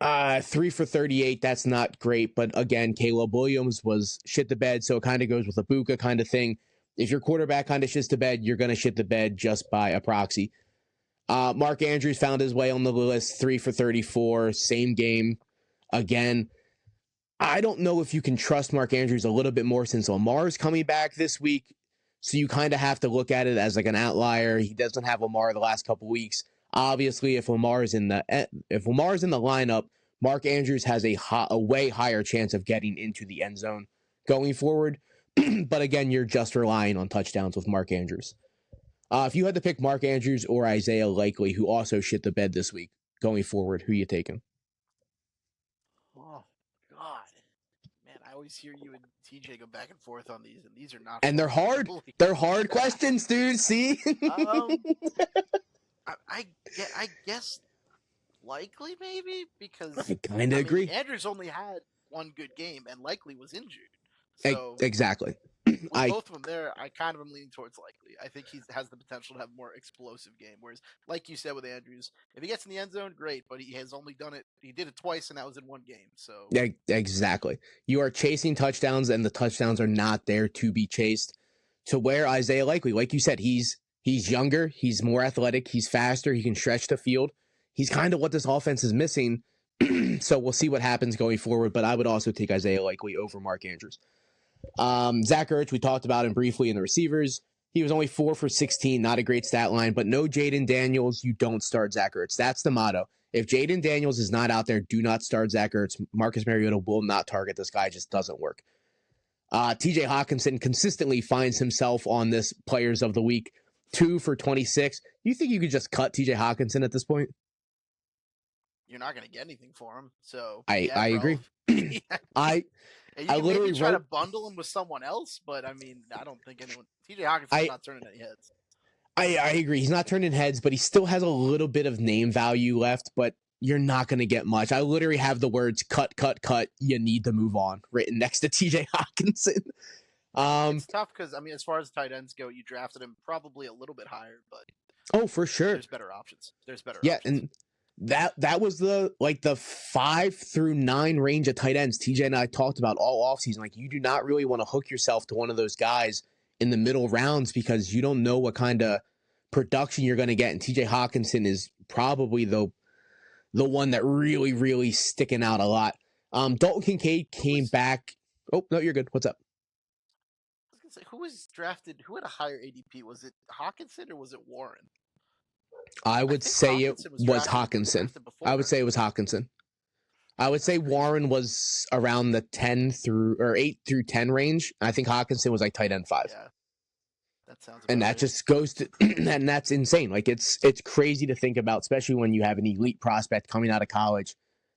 3 for 38, that's not great. But again, Caleb Williams was shit the bed, so it kind of goes with a Buka kind of thing. If your quarterback kind of shits the bed, you're going to shit the bed just by a proxy. Mark Andrews found his way on the list, 3 for 34, same game again. I don't know if you can trust Mark Andrews a little bit more since Lamar's coming back this week. So you kind of have to look at it as like an outlier. He doesn't have Lamar the last couple weeks. Obviously, if Lamar's in the lineup, Mark Andrews has a way higher chance of getting into the end zone going forward. But again, you're just relying on touchdowns with Mark Andrews. If you had to pick Mark Andrews or Isaiah Likely, who also shit the bed this week, going forward, who you taking? Oh, God. Man, I always hear you and TJ go back and forth on these, and these are not. And they're hard. They're hard questions, dude. See? I guess Likely maybe because I kind of agree. Andrews only had one good game, and Likely was injured. So exactly. With both of them there, I kind of am leaning towards Likely. I think he has the potential to have a more explosive game. Whereas, like you said with Andrews, if he gets in the end zone, great. But he has only done it. He did it twice, and that was in one game. So yeah, exactly. You are chasing touchdowns, and the touchdowns are not there to be chased. To where Isaiah Likely, like you said, he's younger, he's more athletic, he's faster, he can stretch the field. He's kind of what this offense is missing. So we'll see what happens going forward. But I would also take Isaiah Likely over Mark Andrews. Zach Ertz, we talked about him briefly in the receivers. He was only 4 for 16, not a great stat line, but no Jaden Daniels, you don't start Zach Ertz. That's the motto. If Jaden Daniels is not out there, do not start Zach Ertz. Marcus Mariota will not target this guy. It just doesn't work. TJ Hawkinson consistently finds himself on this Players of the Week, 2 for 26. You think you could just cut TJ Hawkinson at this point? You're not going to get anything for him. So I agree. I literally try to bundle him with someone else, but I mean, I don't think anyone. TJ Hawkinson's not turning any heads. I agree. He's not turning heads, but he still has a little bit of name value left. But you're not going to get much. I literally have the words "cut, cut, cut." You need to move on written next to TJ Hawkinson. It's tough because I mean, as far as tight ends go, you drafted him probably a little bit higher, but for sure, there's better options. Options. And that was the 5 through 9 range of tight ends TJ and I talked about all offseason. Like, you do not really want to hook yourself to one of those guys in the middle rounds because you don't know what kind of production you're going to get. And TJ Hawkinson is probably the one that really, really sticking out a lot. Dalton Kincaid came back. Oh, no, you're good. What's up? I was going to say, who was drafted? Who had a higher ADP? Was it Hawkinson or was it Warren? I would say it was Hawkinson. I would say it was Hawkinson. I would say Warren was around the 8 through 10 range. I think Hawkinson was like tight end 5. Yeah. That sounds and that just goes to and that's insane. Like, it's crazy to think about, especially when you have an elite prospect coming out of college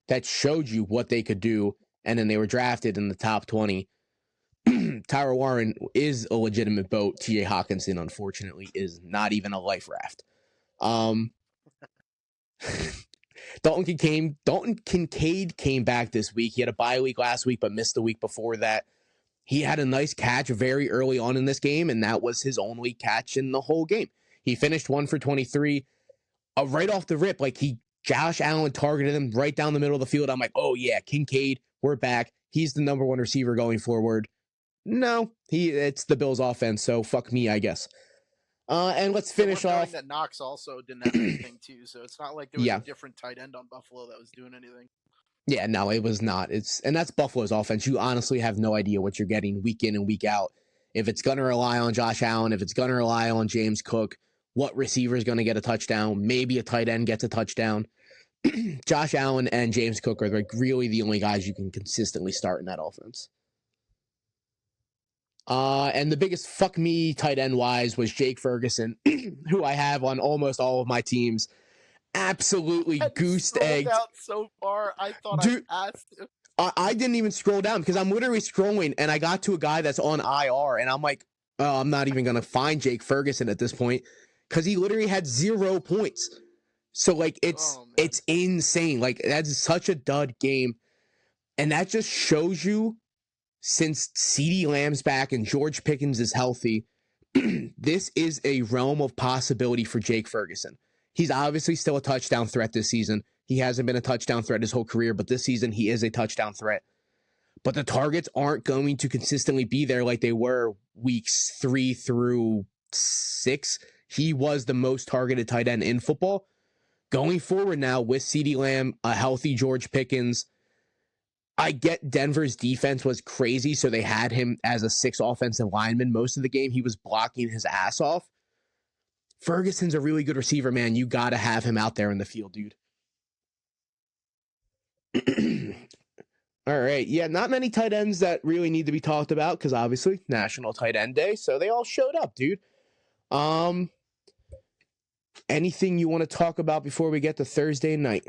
that showed you what they could do, and then they were drafted in the top 20. Tyler Warren is a legitimate boat. TJ Hawkinson, unfortunately, is not even a life raft. Dalton Kincaid came back this week. He had a bye week last week, but missed the week before that. He had a nice catch very early on in this game, and that was his only catch in the whole game. He finished 1 for 23. Right off the rip, Josh Allen targeted him right down the middle of the field. I'm like, oh yeah, Kincaid, we're back. He's the number 1 receiver going forward. No, it's the Bills offense, so fuck me, I guess. And let's finish off. That Knox also didn't have anything too, so it's not like there was a different tight end on Buffalo that was doing anything. Yeah, no, it was not. And that's Buffalo's offense. You honestly have no idea what you're getting week in and week out. If it's going to rely on Josh Allen, if it's going to rely on James Cook, what receiver is going to get a touchdown? Maybe a tight end gets a touchdown. Josh Allen and James Cook are really the only guys you can consistently start in that offense. And the biggest fuck me tight end wise was Jake Ferguson, who I have on almost all of my teams. Absolutely goose egg. Out so far, I thought I asked him. I didn't even scroll down because I'm literally scrolling and I got to a guy that's on IR and I'm like, oh, I'm not even gonna find Jake Ferguson at this point because he literally had 0 points. So it's insane. Like, that's such a dud game, and that just shows you since CeeDee Lamb's back and George Pickens is healthy, this is a realm of possibility for Jake Ferguson. He's obviously still a touchdown threat this season. He hasn't been a touchdown threat his whole career, but this season he is a touchdown threat. But the targets aren't going to consistently be there like they were weeks 3 through 6. He was the most targeted tight end in football. Going forward now with CeeDee Lamb, a healthy George Pickens, I get Denver's defense was crazy, so they had him as a 6 offensive lineman. Most of the game, he was blocking his ass off. Ferguson's a really good receiver, man. You got to have him out there in the field, dude. All right. Yeah, not many tight ends that really need to be talked about because obviously National Tight End Day, so they all showed up, dude. Anything you want to talk about before we get to Thursday night?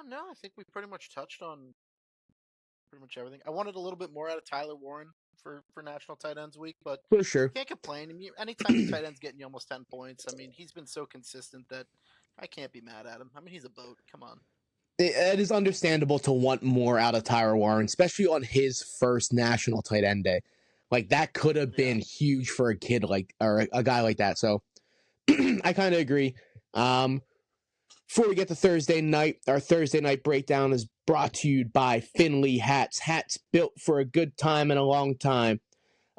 No, I think we pretty much touched on pretty much everything. I wanted a little bit more out of Tyler Warren for National Tight Ends Week, but for sure, can't complain. I mean, anytime the tight end's getting you almost 10 points, I mean, he's been so consistent that I can't be mad at him. I mean, he's a boat. Come on. It is understandable to want more out of Tyler Warren, especially on his first National Tight End Day. Like, that could have been huge for a kid like, or a guy like that. So I kind of agree. Before we get to Thursday night, our Thursday night breakdown is brought to you by Finley Hats. Hats built for a good time and a long time.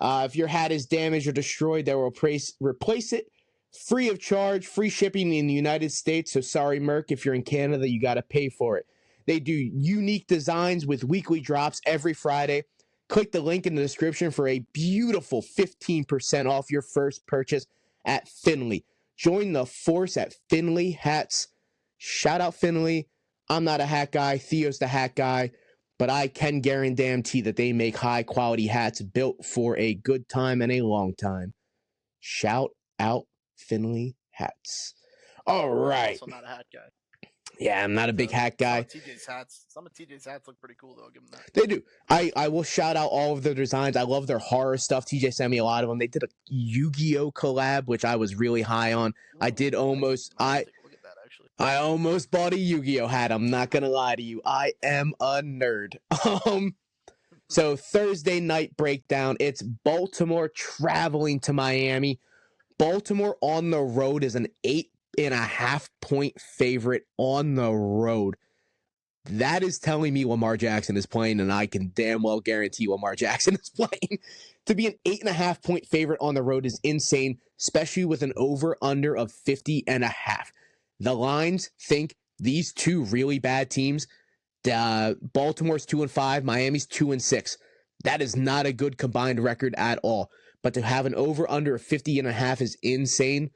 If your hat is damaged or destroyed, they will replace it free of charge, free shipping in the United States. So sorry, Merc, if you're in Canada, you got to pay for it. They do unique designs with weekly drops every Friday. Click the link in the description for a beautiful 15% off your first purchase at Finley. Join the force at Finley Hats. Shout out Finley. I'm not a hat guy. Theo's the hat guy. But I can guarantee that they make high-quality hats built for a good time and a long time. Shout out Finley Hats. All right. I'm also not a hat guy. Yeah, I'm not a big hat guy. Some of TJ's hats look pretty cool, though. I'll give them that. They do. I will shout out all of their designs. I love their horror stuff. TJ sent me a lot of them. They did a Yu-Gi-Oh collab, which I was really high on. Ooh, I almost bought a Yu-Gi-Oh hat. I'm not gonna lie to you. I am a nerd. So Thursday night breakdown. It's Baltimore traveling to Miami. Baltimore on the road is an 8.5 point favorite on the road. That is telling me Lamar Jackson is playing, and I can damn well guarantee Lamar Jackson is playing. To be an 8.5 point favorite on the road is insane, especially with an over-under of 50.5. The lines think these two really bad teams, Baltimore's 2-5, Miami's 2-6. That is not a good combined record at all. But to have an over-under of 50.5 is insane.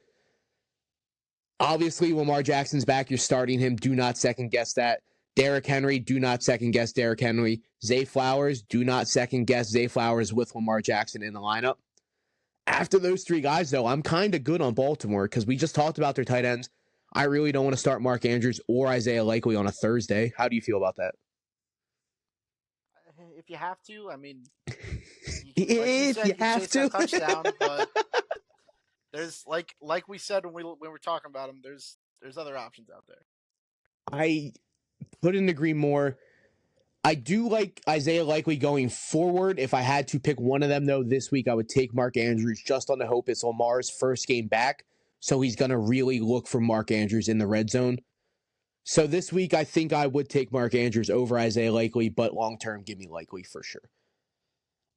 Obviously, Lamar Jackson's back. You're starting him. Do not second-guess that. Derrick Henry, do not second-guess Derrick Henry. Zay Flowers, do not second-guess Zay Flowers with Lamar Jackson in the lineup. After those three guys, though, I'm kind of good on Baltimore because we just talked about their tight ends. I really don't want to start Mark Andrews or Isaiah Likely on a Thursday. How do you feel about that? If you have to, I mean, if you have to, touchdown, but there's like we said when we were talking about him, there's other options out there. I couldn't agree more. I do like Isaiah Likely going forward. If I had to pick one of them, though, this week I would take Mark Andrews just on the hope it's Lamar's first game back. So he's going to really look for Mark Andrews in the red zone. So this week, I think I would take Mark Andrews over Isaiah Likely, but long-term, give me Likely for sure.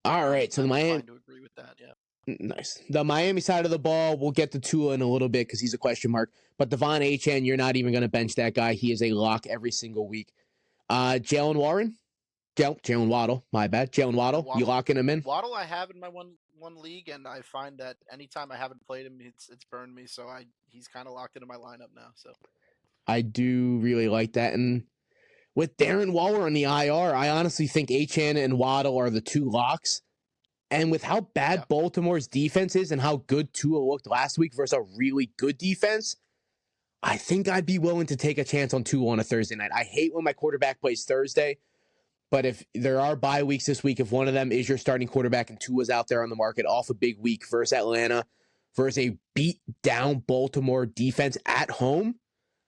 All right, so I'm Miami... inclined to agree with that, yeah. Nice. The Miami side of the ball, we'll get to Tua in a little bit because he's a question mark. But Devon Achane, you're not even going to bench that guy. He is a lock every single week. Jalen Waddle, my bad. Jalen Waddle, you locking him in? Waddle I have in my one league, and I find that anytime I haven't played him, it's burned me. So he's kind of locked into my lineup now. So I do really like that. And with Darren Waller on the IR, I honestly think Achane and Waddle are the two locks. And with how bad Baltimore's defense is and how good Tua looked last week versus a really good defense, I think I'd be willing to take a chance on Tua on a Thursday night. I hate when my quarterback plays Thursday. But if there are bye weeks this week, if one of them is your starting quarterback and Tua's out there on the market off a big week versus Atlanta, versus a beat-down Baltimore defense at home,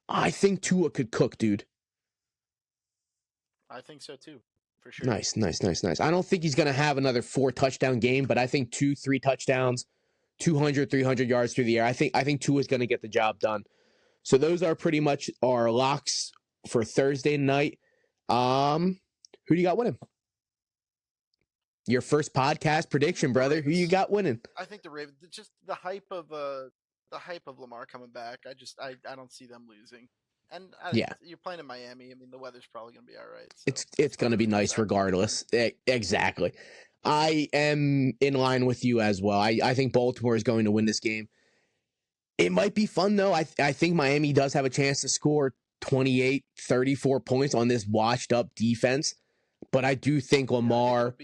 I think Tua could cook, dude. I think so, too. for sure. Nice. I don't think he's going to have another 4-touchdown game, but I think 2-3 touchdowns, 200, 300 yards through the air. I think Tua is going to get the job done. So those are pretty much our locks for Thursday night. Who do you got winning? Your first podcast prediction, brother. Who you got winning? I think the Ravens. Just the hype of Lamar coming back. I don't see them losing. And you're playing in Miami. I mean, the weather's probably going to be all right. So it's going to be nice regardless. Exactly. I am in line with you as well. I think Baltimore is going to win this game. It might be fun, though. I think Miami does have a chance to score 28, 34 points on this washed-up defense. But I do think Lamar...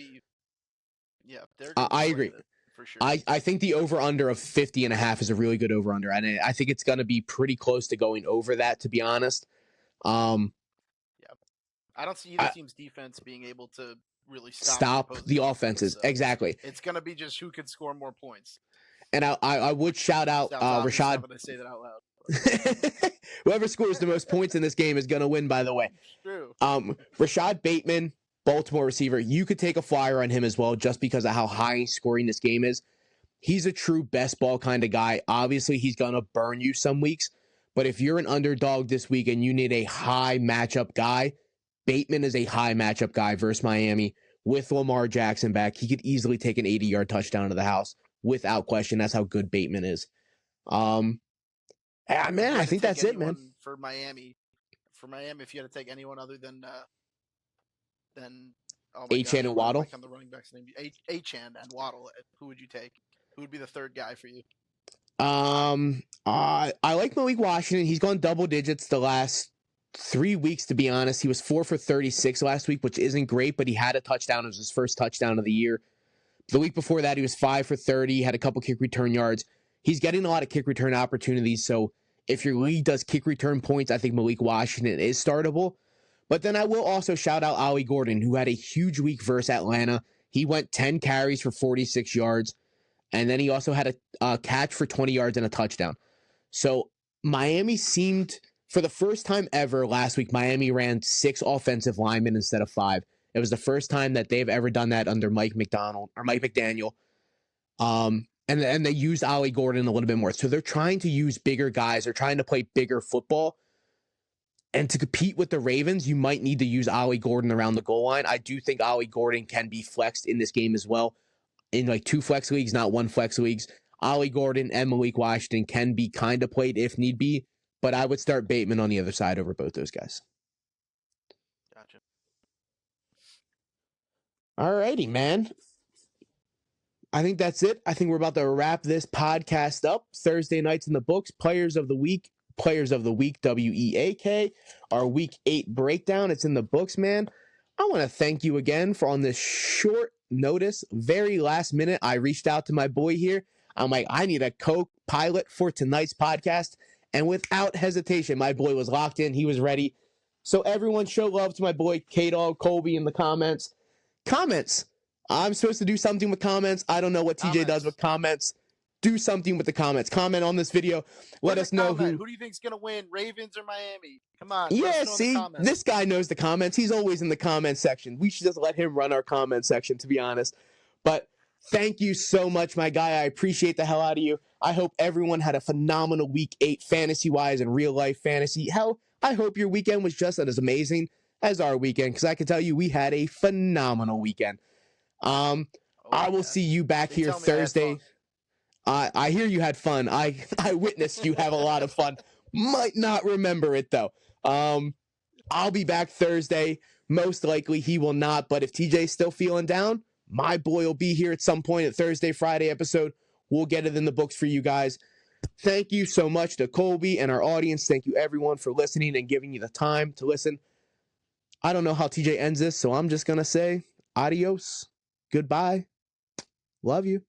I agree. For sure. I think the over-under of 50.5 is a really good over-under. And I think it's going to be pretty close to going over that, to be honest. I don't see either team's defense being able to really stop the offenses. So exactly. It's going to be just who can score more points. And I would shout out Rashad. I'm going to say that out loud. Whoever scores the most points in this game is going to win, by the way. True. Rashad Bateman, Baltimore receiver, you could take a flyer on him as well just because of how high scoring this game is. He's a true best ball kind of guy. Obviously, he's going to burn you some weeks. But if you're an underdog this week and you need a high matchup guy, Bateman is a high matchup guy versus Miami. With Lamar Jackson back, he could easily take an 80-yard touchdown to the house without question. That's how good Bateman is. Man, I think that's it, man. For Miami, if you had to take anyone other than Achane and Waddle. On the running back's name. Achane and Waddle. Who would you take? Who would be the third guy for you? I like Malik Washington. He's gone double digits the last 3 weeks, to be honest. He was 4 for 36 last week, which isn't great, but he had a touchdown. It was his first touchdown of the year. The week before that, he was 5 for 30, had a couple kick return yards. He's getting a lot of kick return opportunities, so if your league does kick return points, I think Malik Washington is startable. But then I will also shout out Ollie Gordon, who had a huge week versus Atlanta. He went 10 carries for 46 yards, and then he also had a catch for 20 yards and a touchdown. So Miami seemed, for the first time ever last week, Miami ran 6 offensive linemen instead of 5. It was the first time that they've ever done that under Mike McDaniel. And they used Ollie Gordon a little bit more. So they're trying to use bigger guys. They're trying to play bigger football. And to compete with the Ravens, you might need to use Ollie Gordon around the goal line. I do think Ollie Gordon can be flexed in this game as well. In like 2 flex leagues, not 1 flex leagues. Ollie Gordon and Malik Washington can be kind of played if need be. But I would start Bateman on the other side over both those guys. Gotcha. All righty, man. I think that's it. I think we're about to wrap this podcast up. Thursday night's in the books. Players of the week, WEAK, our week 8 breakdown. It's in the books, man. I want to thank you again for on this short notice, very last minute. I reached out to my boy here. I'm like, I need a co-pilot for tonight's podcast. And without hesitation, my boy was locked in. He was ready. So everyone show love to my boy K-Dawg, Colby in the comments. I'm supposed to do something with comments. I don't know what TJ does with comments. Do something with the comments. Comment on this video. Let us know who do you think's going to win, Ravens or Miami? Come on. Yeah, see, this guy knows the comments. He's always in the comment section. We should just let him run our comment section, to be honest. But thank you so much, my guy. I appreciate the hell out of you. I hope everyone had a phenomenal week 8 fantasy-wise and real-life fantasy. Hell, I hope your weekend was just as amazing as our weekend, because I can tell you we had a phenomenal weekend. I will see you back here Thursday. I hear you had fun. I witnessed you have a lot of fun. Might not remember it, though. I'll be back Thursday. Most likely he will not, but if TJ's still feeling down, my boy will be here at some point at Thursday, Friday episode. We'll get it in the books for you guys. Thank you so much to Colby and our audience. Thank you, everyone, for listening and giving you the time to listen. I don't know how TJ ends this, so I'm just going to say adios, goodbye, love you.